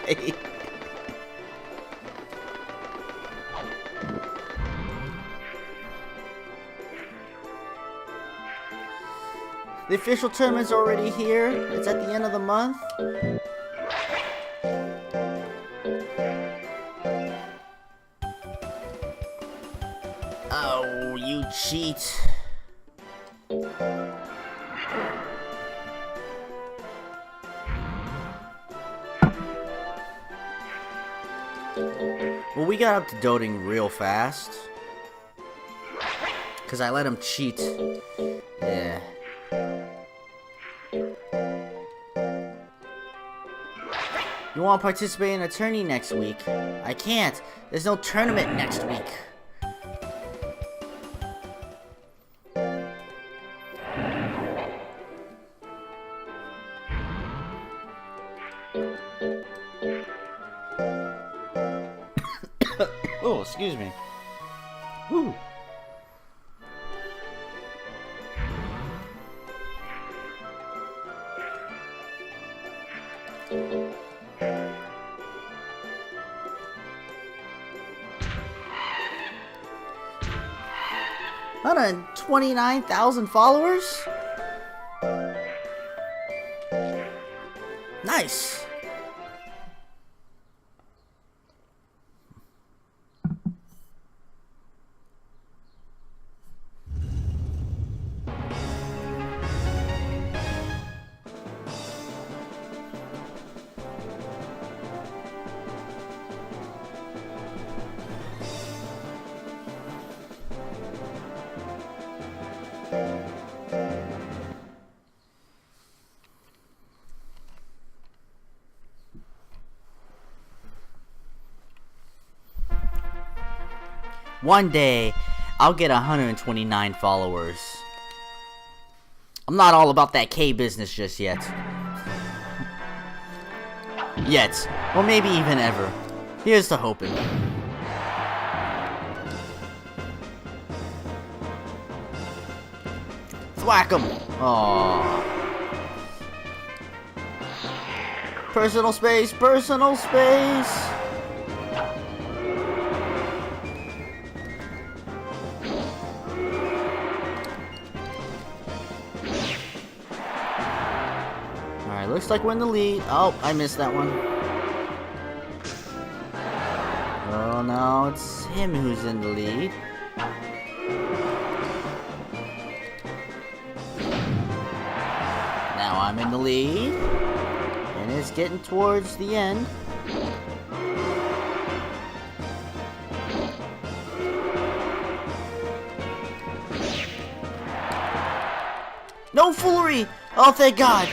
The official tournament's already here. It's at the end of the month. Oh, you cheat. Well, we got up to doting real fast. Because I let him cheat. Yeah. You want to participate in a tourney next week? I can't. There's no tournament next week. Oh, excuse me. Woo. $129,000 followers? Nice. One day, I'll get 129 followers. I'm not all about that K business just yet. Or maybe even ever. Here's to hoping. Thwack 'em! Aww. Personal space, personal space! Alright, looks like we're in the lead. Oh, I missed that one. Oh no, it's him who's in the lead. Now I'm in the lead. And it's getting towards the end. No foolery! Oh, thank God!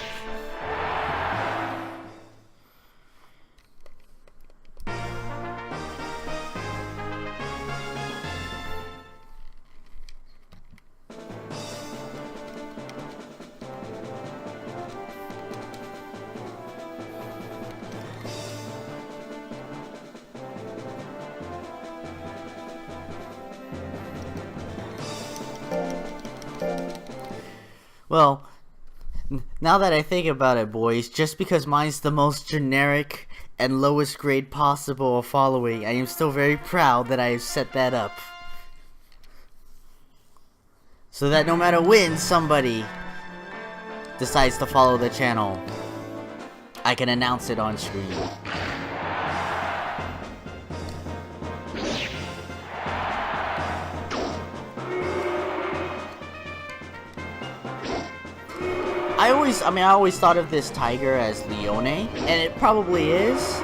Well, now that I think about it, boys, just because mine's the most generic and lowest grade possible of following, I am still very proud that I have set that up. So that no matter when somebody decides to follow the channel, I can announce it on screen. I always thought of this tiger as Leone, and it probably is.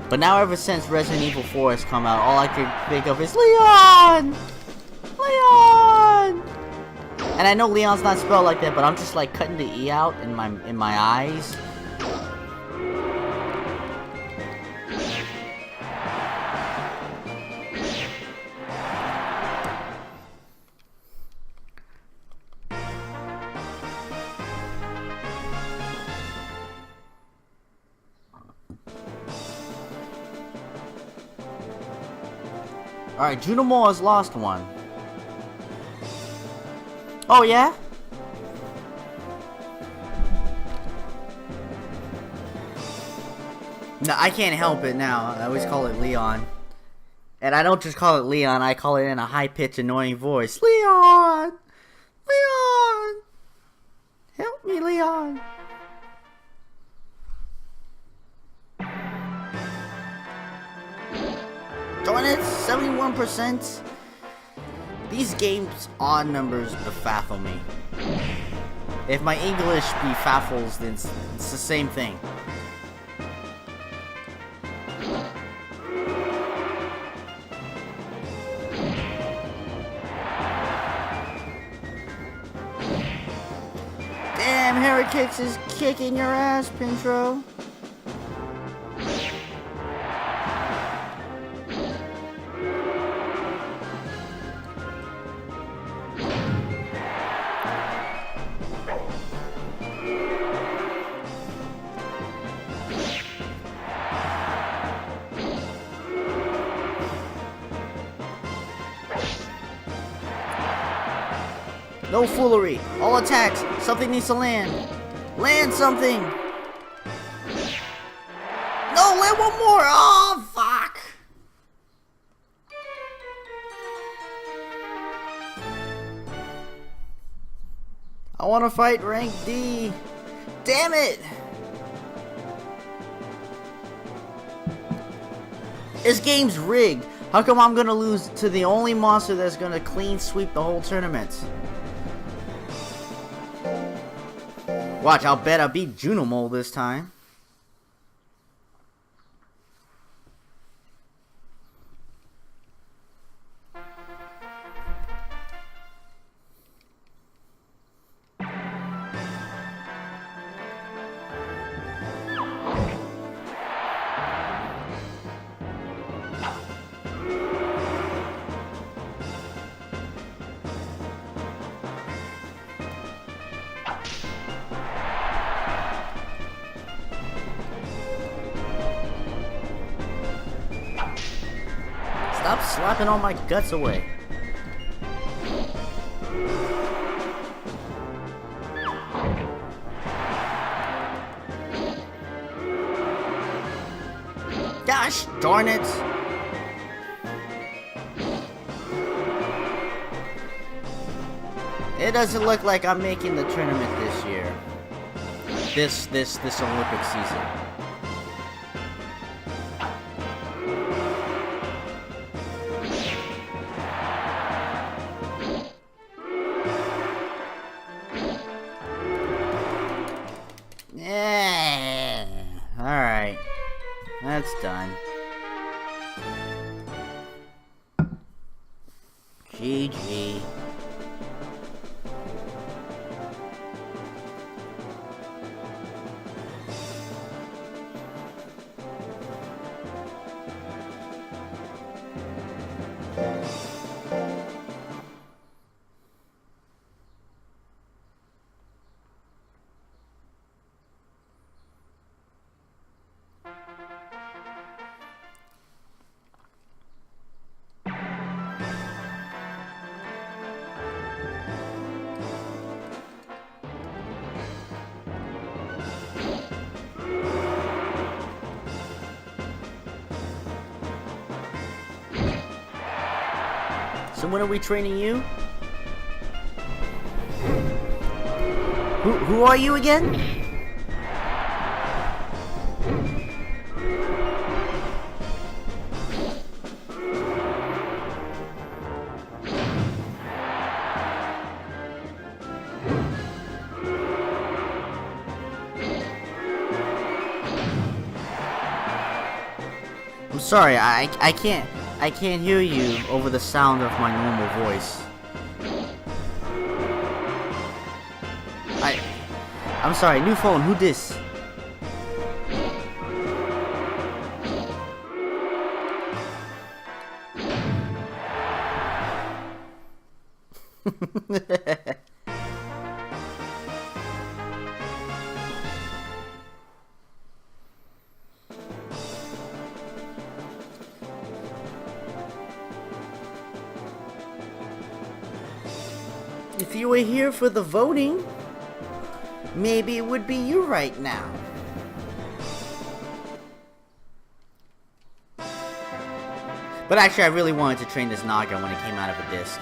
But now ever since Resident Evil 4 has come out, all I can think of is Leon! Leon! And I know Leon's not spelled like that, but I'm just like cutting the E out in my eyes. Alright, Junimo has lost one. Oh, yeah? No, I can't help it now. I always call it Leon. And I don't just call it Leon, I call it in a high-pitched, annoying voice. Leon! Leon! Help me, Leon! Darn it, 71%. These games' odd numbers befaffle me. If my English befaffles, then it's the same thing. Damn, Heretics is kicking your ass, Pintro. No foolery. All attacks. Something needs to land. Land something. No, land one more. Oh, fuck. I want to fight rank D. Damn it. This game's rigged. How come I'm gonna lose to the only monster that's gonna clean sweep the whole tournament? Watch, I'll bet I beat Junimole this time. Stop slapping all my guts away. Gosh darn it! It doesn't look like I'm making the tournament this year. This Olympic season. Yeah. Alright. That's done. GG. So when are we training you? Who are you again? I'm sorry, I can't hear you over the sound of my normal voice. I'm sorry, new phone, who dis? If you were here for the voting, maybe it would be you right now. But actually, I really wanted to train this Naga when it came out of a disc.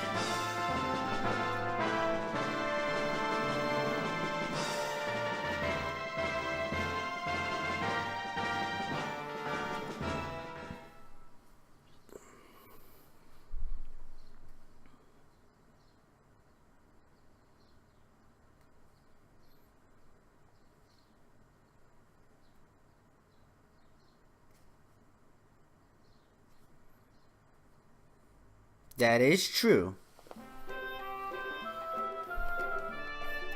That is true.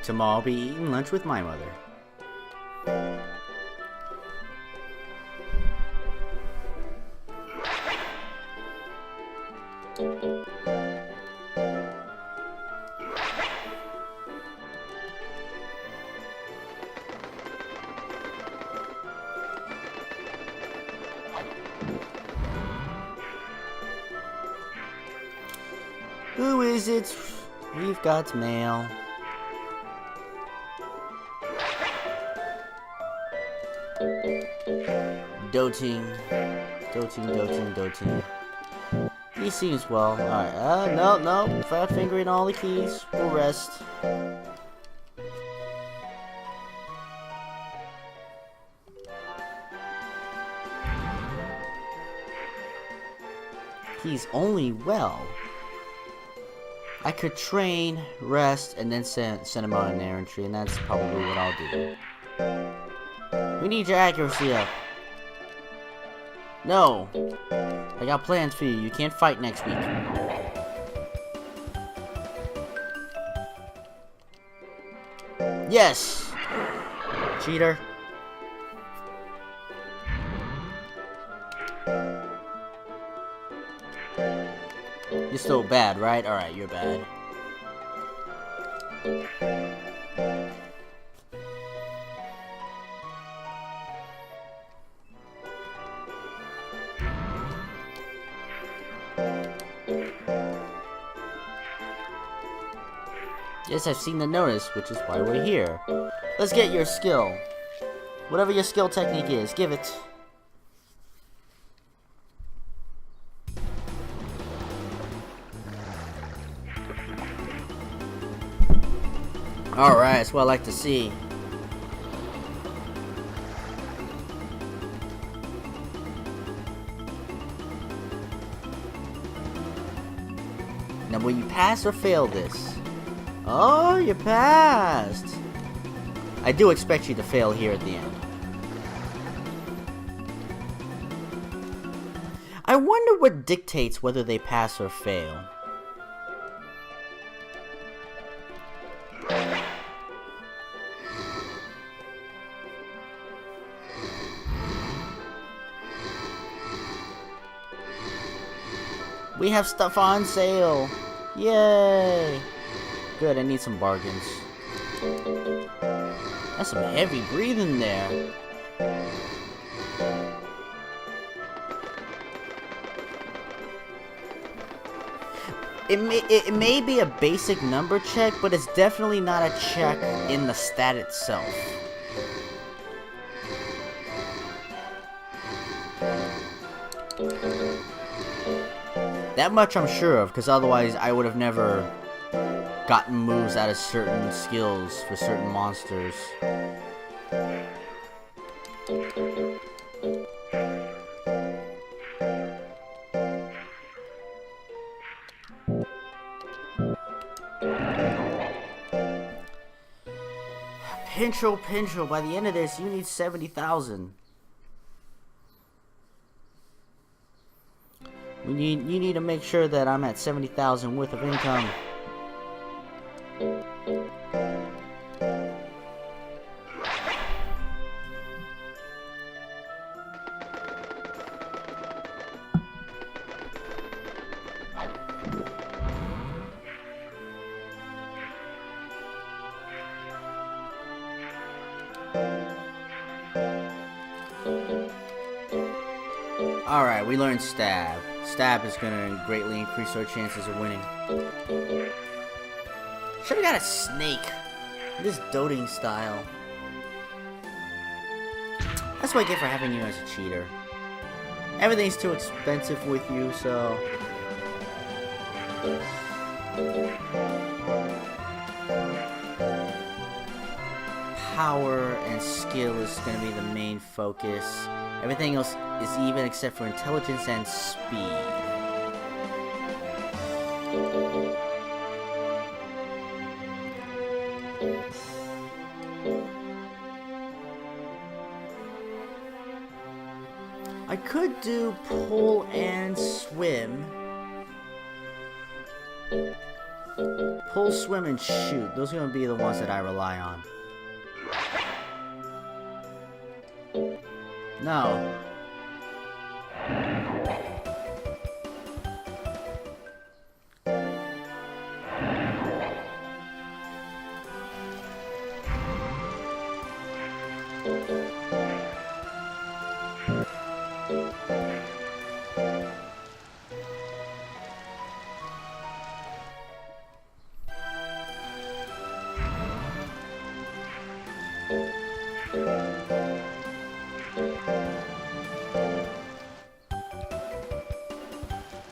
Tomorrow I'll be eating lunch with my mother. Who is it? We've got mail. Doting. He seems well. Alright, no. Fat fingering all the keys. We'll rest. He's only well. I could train, rest, and then send him on an errantry, and that's probably what I'll do. We need your accuracy up. No! I got plans for you. You can't fight next week. Yes! Cheater. You're still bad, right? Alright, you're bad. Yes, I've seen the notice, which is why we're here. Let's get your skill. Whatever your skill technique is, give it. Alright, that's what I like to see. Now, will you pass or fail this? Oh, you passed! I do expect you to fail here at the end. I wonder what dictates whether they pass or fail. We have stuff on sale! Yay! Good, I need some bargains. That's some heavy breathing there. It may be a basic number check, but it's definitely not a check in the stat itself. That much I'm sure of, because otherwise I would have never gotten moves out of certain skills for certain monsters. Pincho, by the end of this, you need 70,000. You need to make sure that I'm at 70,000 worth of income. Alright, we learned Stab. Stab is going to greatly increase our chances of winning. Should have got a snake. This doting style. That's what I get for having you as a cheater. Everything's too expensive with you, so... Power and skill is going to be the main focus. Everything else is even except for intelligence and speed. I could do pull and swim. Pull, swim, and shoot. Those are going to be the ones that I rely on. No.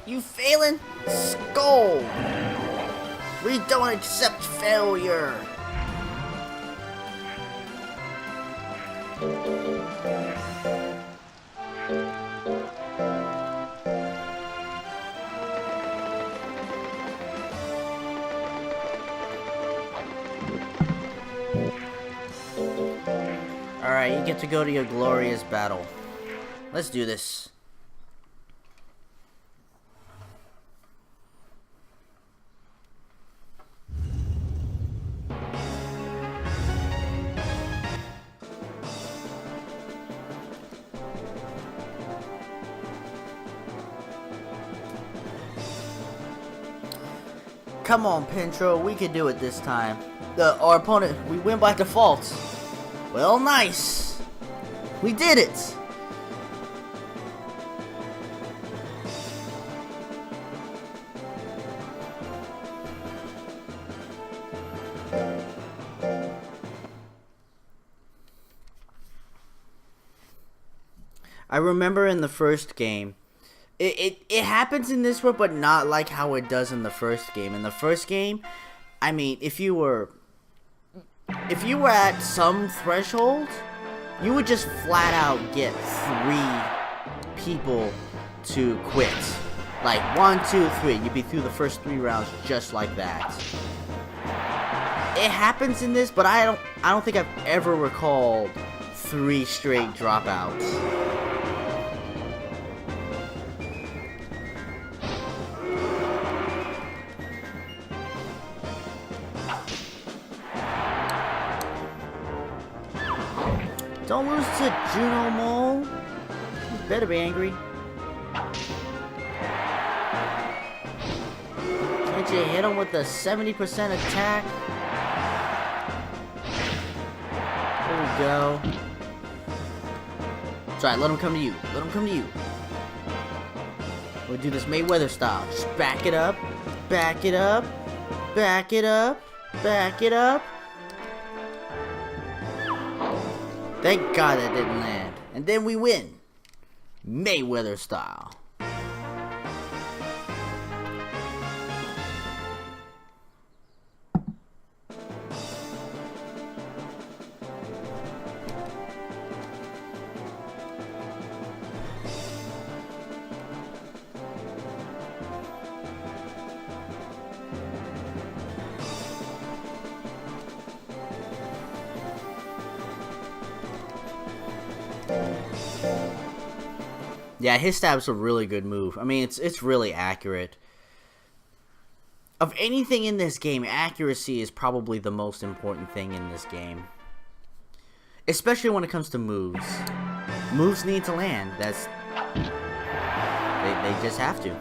You failing? Skull! We don't accept failure! Alright, you get to go to your glorious battle. Let's do this. Come on, Pincho, we can do it this time. Our opponent, we win by default. Well, nice. We did it. I remember in the first game, it happens in this one, but not like how it does in the first game. In the first game, I mean, if you were at some threshold, you would just flat out get 3 people to quit. Like 1, 2, 3. You'd be through the first 3 rounds just like that. It happens in this, but I don't think I've ever recalled 3 straight dropouts. Don't lose to Juno Mole. You better be angry. Can't you hit him with a 70% attack? There we go. It's alright, let him come to you. Let him come to you. We'll do this Mayweather style. Just back it up. Back it up. Back it up. Back it up. Thank God that didn't land. And then we win. Mayweather style. Yeah, his stab's a really good move. I mean, it's really accurate. Of anything in this game, accuracy is probably the most important thing in this game. Especially when it comes to moves. Moves need to land. They just have to.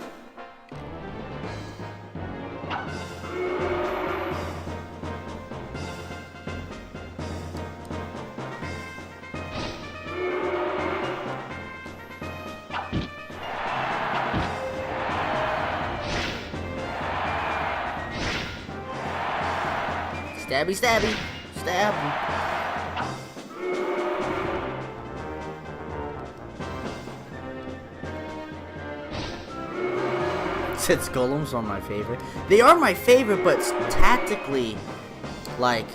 Stabby, stabby, stab. Since golems are my favorite. They are my favorite, but tactically, like,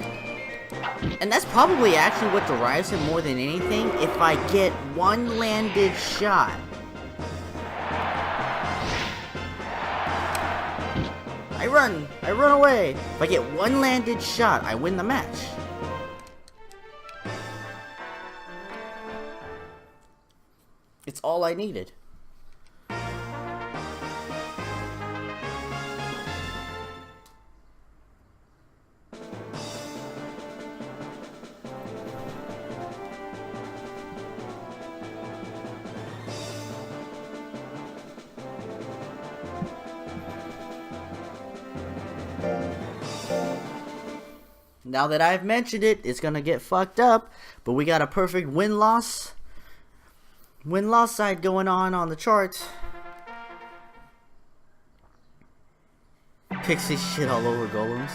and that's probably actually what drives it more than anything. If I get one landed shot, I run away. If I get one landed shot, I win the match. It's all I needed. Now that I've mentioned it, it's gonna get fucked up, but we got a perfect win-loss side going on the charts. Pixie shit all over golems.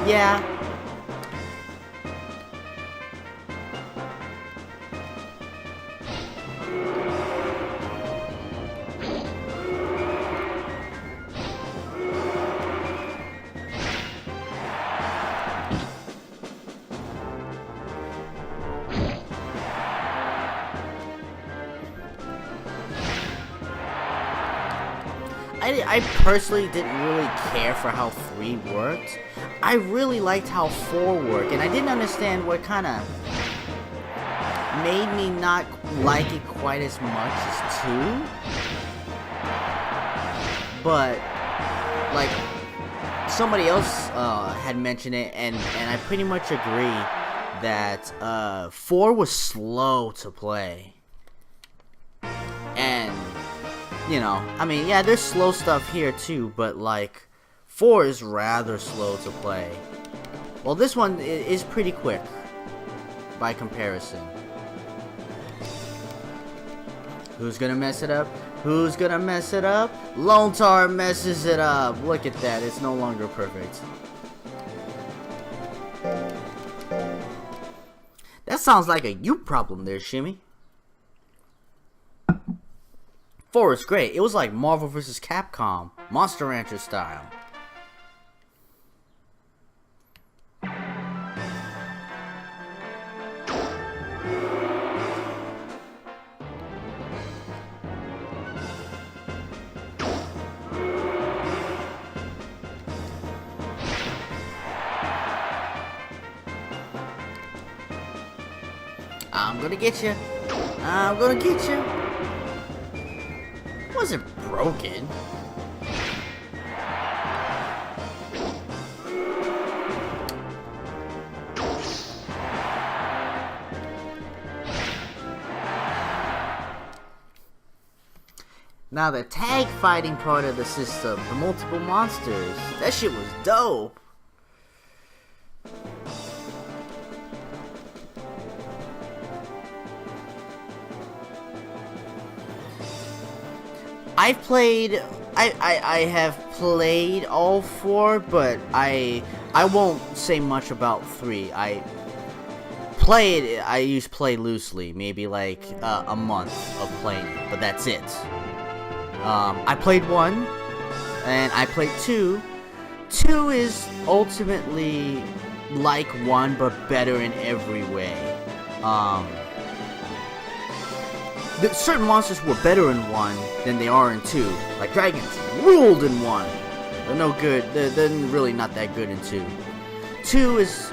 Yeah. I personally didn't really care for how 3 worked. I really liked how 4 worked, and I didn't understand what kind of made me not like it quite as much as 2. But, like, somebody else had mentioned it, and I pretty much agree that 4 was slow to play. And, you know, I mean, yeah, there's slow stuff here too, but like 4 is rather slow to play. Well, this one is pretty quick by comparison. Who's gonna mess it up? Who's gonna mess it up? Lone Tar messes it up. Look at that, it's no longer perfect. That sounds like a you problem there, Shimmy. 4 is great. It was like Marvel vs. Capcom, Monster Rancher style. I'm gonna get you. I'm gonna get you. It wasn't broken. Now the tag fighting part of the system, the multiple monsters, that shit was dope. I have played all 4, but I won't say much about 3. I used to play loosely, maybe like a month of playing it, but that's it. I played 1, and I played 2. 2 is ultimately like 1, but better in every way. Certain monsters were better in 1 than they are in 2. Like dragons ruled in 1, They're no good. They're really not that good in 2. 2 is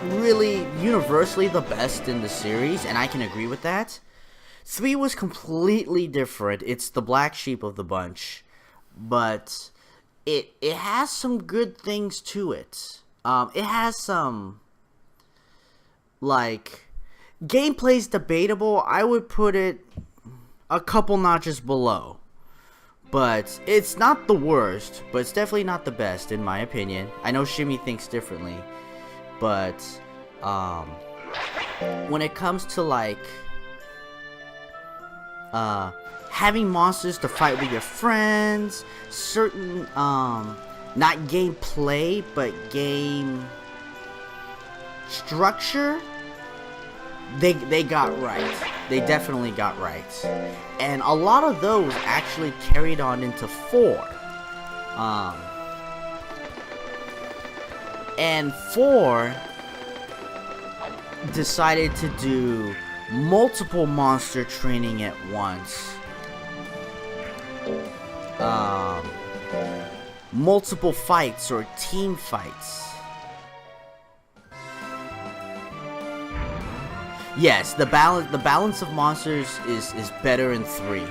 really universally the best in the series, and I can agree with that. 3 was completely different. It's the black sheep of the bunch, but it has some good things to it. It has some, like, gameplay's debatable. I would put it a couple notches below. But it's not the worst, but it's definitely not the best in my opinion. I know Shimmy thinks differently, but when it comes to like having monsters to fight with your friends, certain not gameplay but game structure, they got right. They definitely got right. And a lot of those actually carried on into 4. And 4 decided to do multiple monster training at once. Multiple fights or team fights. Yes, the balance of monsters is better in 3.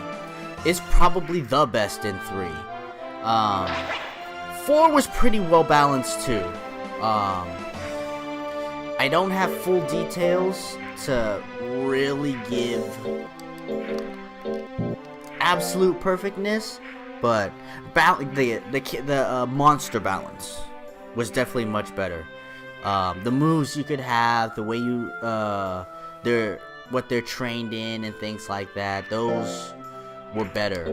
It's probably the best in 3. 4 was pretty well balanced too. I don't have full details to really give absolute perfectness, but the monster balance was definitely much better. The moves you could have, the way you what they're trained in and things like that, those were better.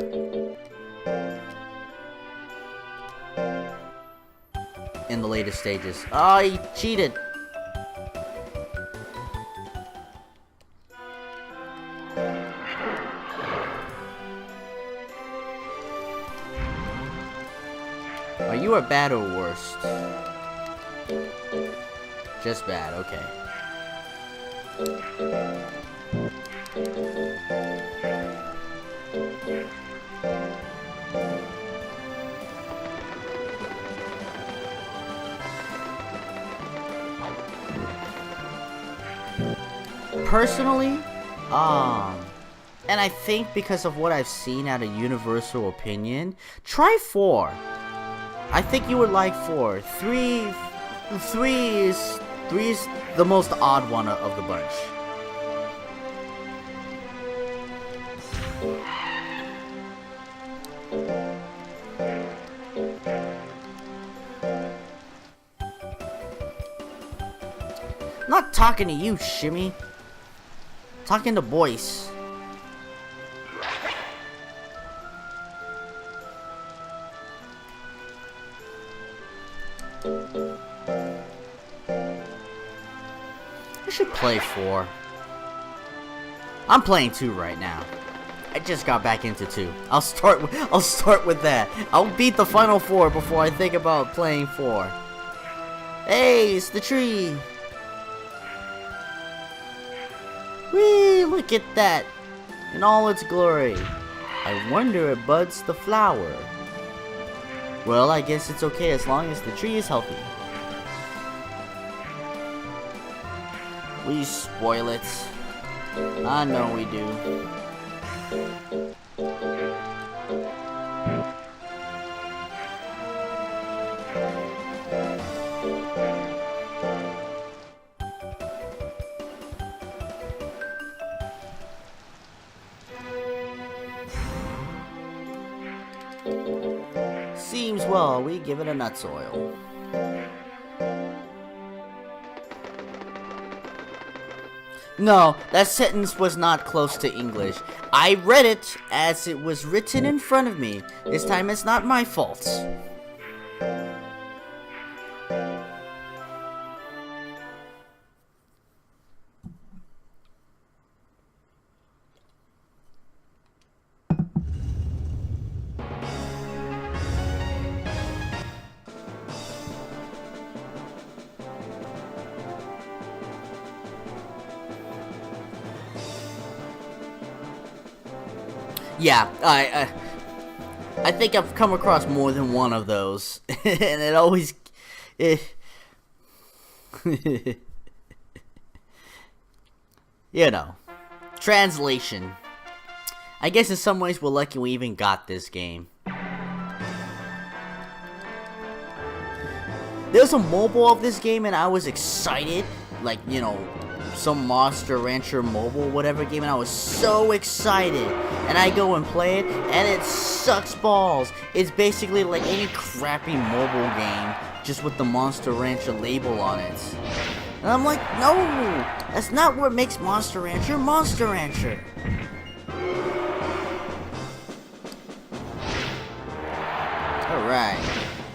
In the later stages. Oh, he cheated. Are you a bad or worst? Just bad, okay. Personally, and I think because of what I've seen out of universal opinion, try 4. I think you would like 4. 3 is the most odd one of the bunch. I'm not talking to you, Shimmy. Talking to boys. I should play 4. I'm playing 2 right now. I just got back into 2. I'll start with that. I'll beat the final 4 before I think about playing 4. Hey, it's the tree. Whee, look at that in all its glory. I wonder if buds the flower. Well, I guess it's okay as long as the tree is healthy. We spoil it. I know we do. Seems well, we give it a nuts oil. No, that sentence was not close to English. I read it as it was written in front of me. This time it's not my fault. Yeah, I think I've come across more than one of those, and it always, you know, translation. I guess in some ways we're lucky we even got this game. There's a mobile of this game and I was excited, like, you know, some Monster Rancher mobile whatever game, and I was so excited, and I go and play it and it sucks balls. It's basically like any crappy mobile game just with the Monster Rancher label on it, and I'm like, no, that's not what makes Monster Rancher Monster Rancher.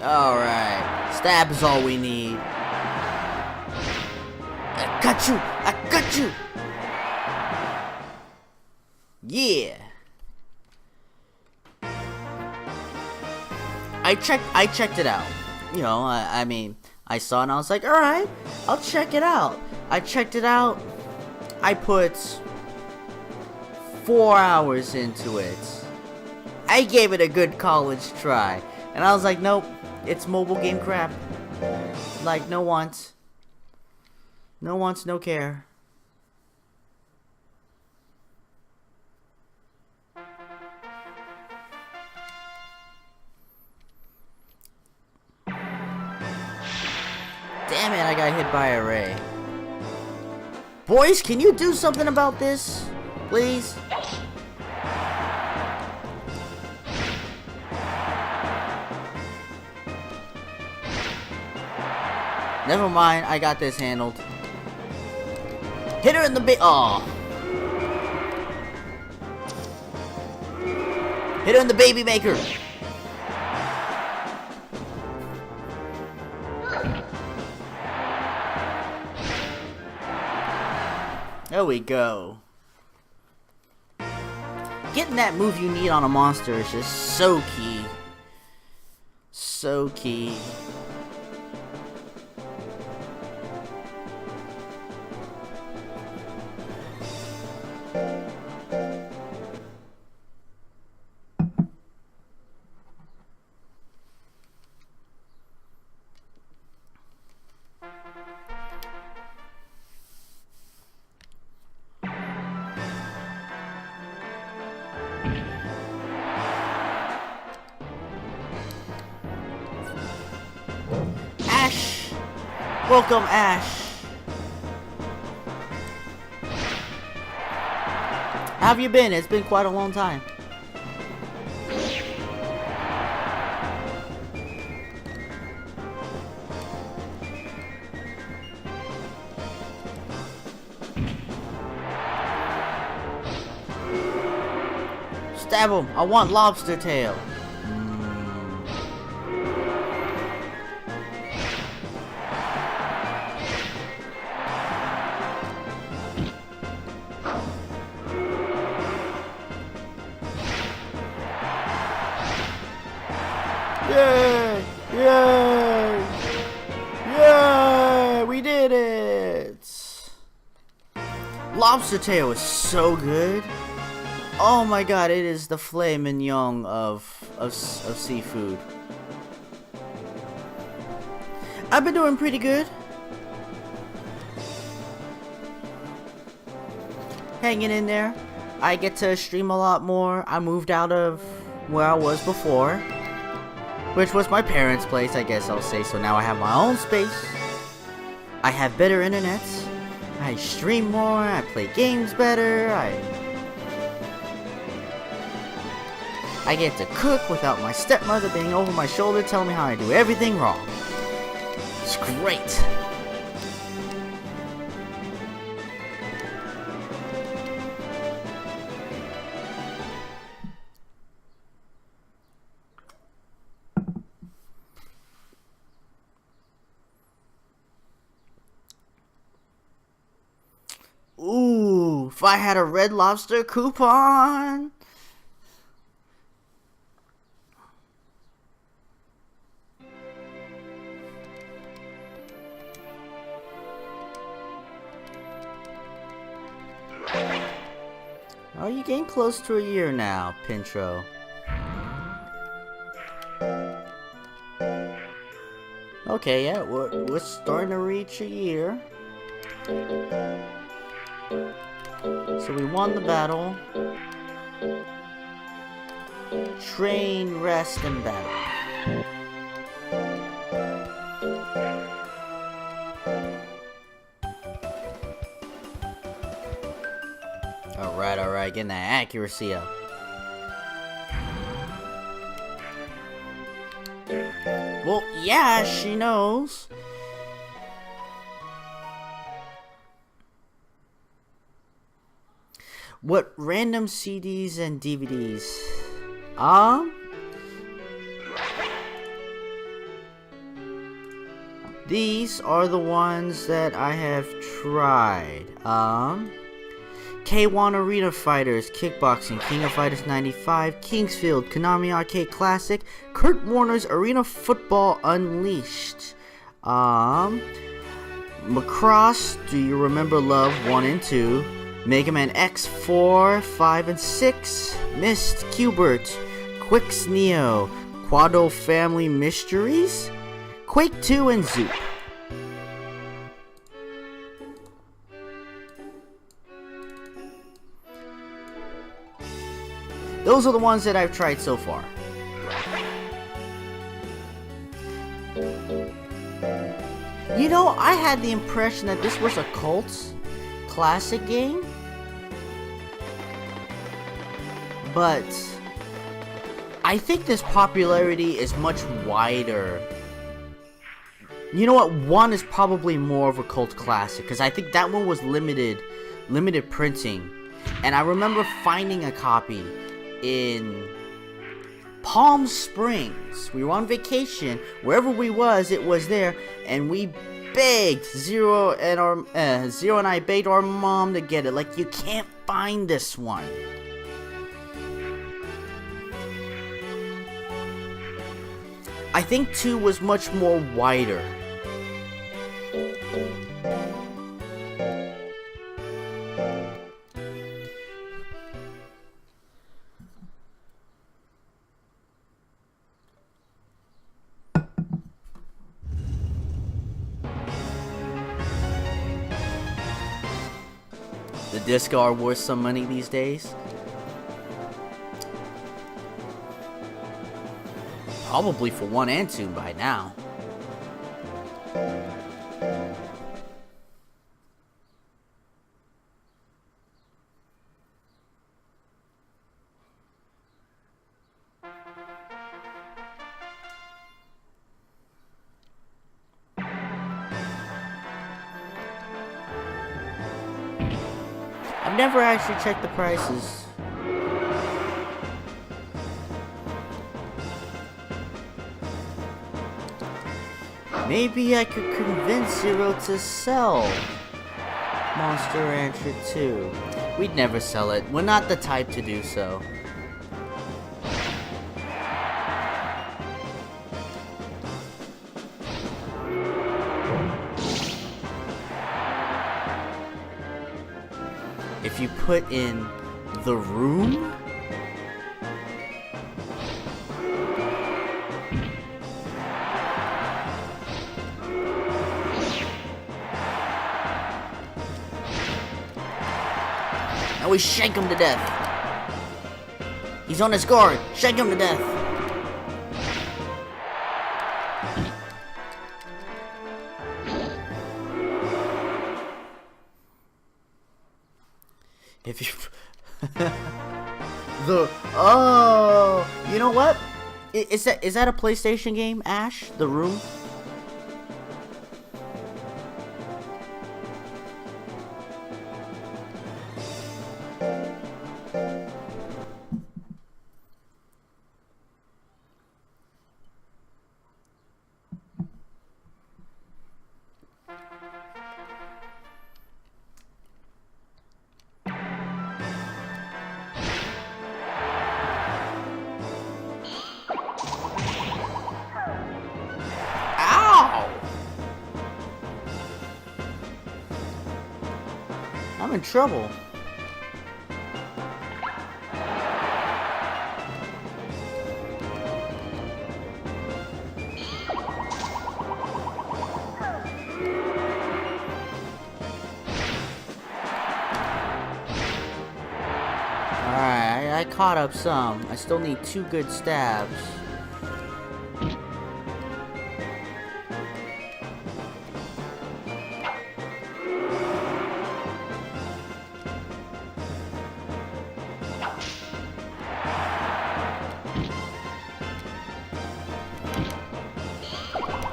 Alright, stab is all we need. I got you! Yeah! I checked it out. You know, I mean, I saw it and I was like, alright, I'll check it out. I checked it out. I put 4 hours into it. I gave it a good college try. And I was like, nope, it's mobile game crap. Like, no wants. No wants, no care. Damn it, I got hit by a ray. Boys, can you do something about this? Please? Never mind, I got this handled. Hit her in the Aw. Hit her in the baby maker. There we go. Getting that move you need on a monster is just so key. So key. Ash! Welcome, Ash! How have you been? It's been quite a long time. Stab him! I want lobster tail! Yay! Yay! Yay! We did it! Lobster tail is so good. Oh my god, it is the filet mignon of seafood. I've been doing pretty good. Hanging in there. I get to stream a lot more. I moved out of where I was before, which was my parents' place, I guess I'll say. So now I have my own space. I have better internet. I stream more. I play games better. I get to cook without my stepmother being over my shoulder telling me how I do everything wrong. It's great. Ooh, if I had a Red Lobster coupon. Oh, you getting close to a year now, Pintro. Okay, yeah, we're starting to reach a year. So we won the battle. Train, rest, and battle. Alright, getting that accuracy up. Well, yeah, she knows. What random CDs and DVDs? These are the ones that I have tried. K1 Arena Fighters, Kickboxing, King of Fighters 95, Kingsfield, Konami Arcade Classic, Kurt Warner's Arena Football Unleashed. Macross, Do You Remember Love 1 and 2, Mega Man X 4, 5, and 6, Myst, Qbert, Quix Neo, Quado Family Mysteries, Quake 2, and Zoop. Those are the ones that I've tried so far. You know, I had the impression that this was a cult classic game, but I think this popularity is much wider. You know what? 1 is probably more of a cult classic, because I think that one was limited printing, and I remember finding a copy in Palm Springs. We were on vacation. Wherever we was, it was there, and we begged Zero and I begged our mom to get it. Like, you can't find this one. I think 2 was much more wider. The discs are worth some money these days. Probably for 1 and 2 by now. I've never actually checked the prices. Maybe I could convince Zero to sell Monster Rancher 2. We'd never sell it. We're not the type to do so. If you put in The Room, now we shank him to death. He's on his guard. Shank him to death. If you you know what? Is that a PlayStation game, Ash? The Room? I'm in trouble. caught up some. I still need 2 good stabs.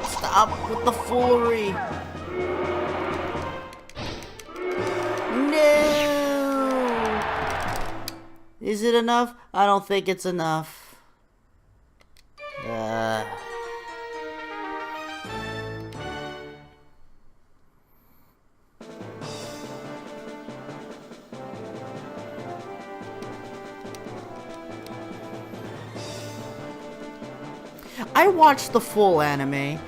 Stop with the foolery. No! Is it enough? I don't think it's enough. I watched the full anime.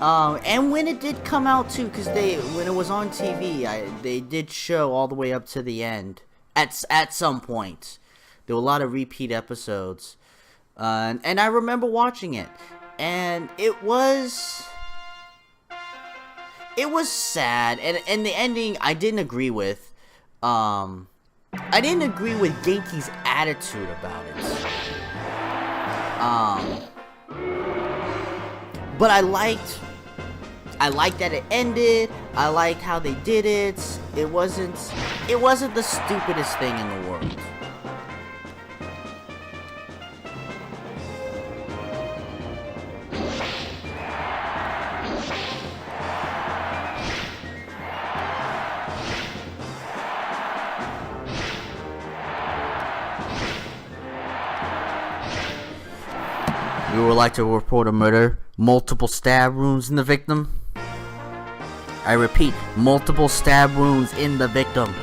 And when it did come out too, because when it was on TV, they did show all the way up to the end. At some point, there were a lot of repeat episodes, and I remember watching it, and it was sad, and the ending I didn't agree with. I didn't agree with Genki's attitude about it. But I liked that it ended. I liked how they did it. It wasn't the stupidest thing in the world. You would like to report a murder? Multiple stab wounds in the victim? I repeat, multiple stab wounds in the victim.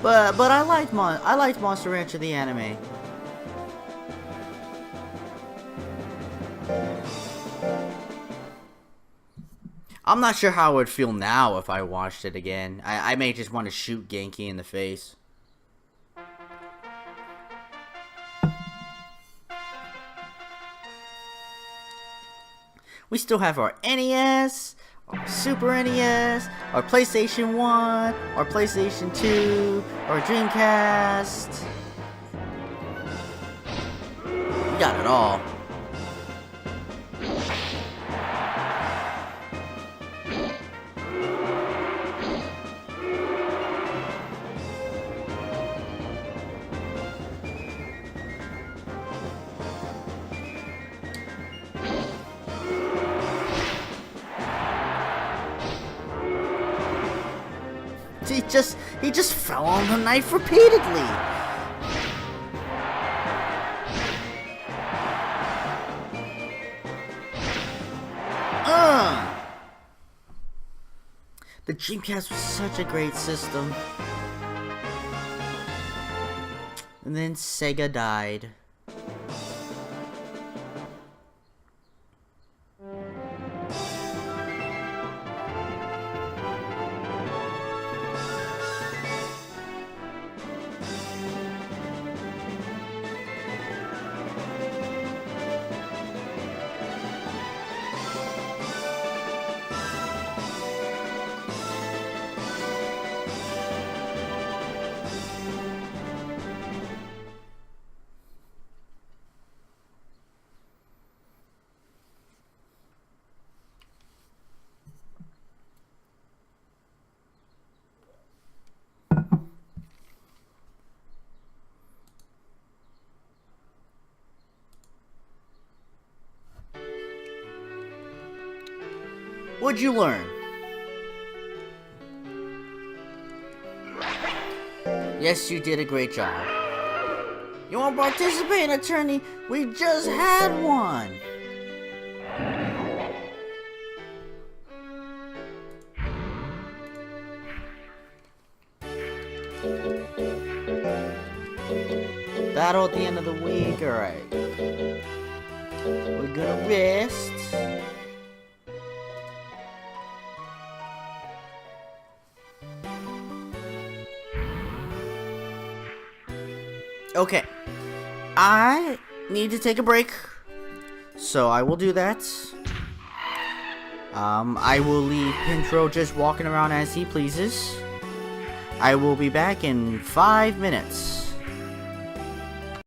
But I liked Monster Rancher the anime. I'm not sure how I would feel now if I watched it again. I may just want to shoot Genki in the face. We still have our NES, our Super NES, our PlayStation 1, our PlayStation 2, our Dreamcast. We got it all. He just fell on the knife repeatedly. The Dreamcast was such a great system. And then Sega died. What'd you learn? Yes, you did a great job. You want to participate, attorney? We just had one. Battle at the end of the week, alright. We're gonna rest. Okay, I need to take a break, so I will do that. I will leave Pintro just walking around as he pleases. I will be back in 5 minutes.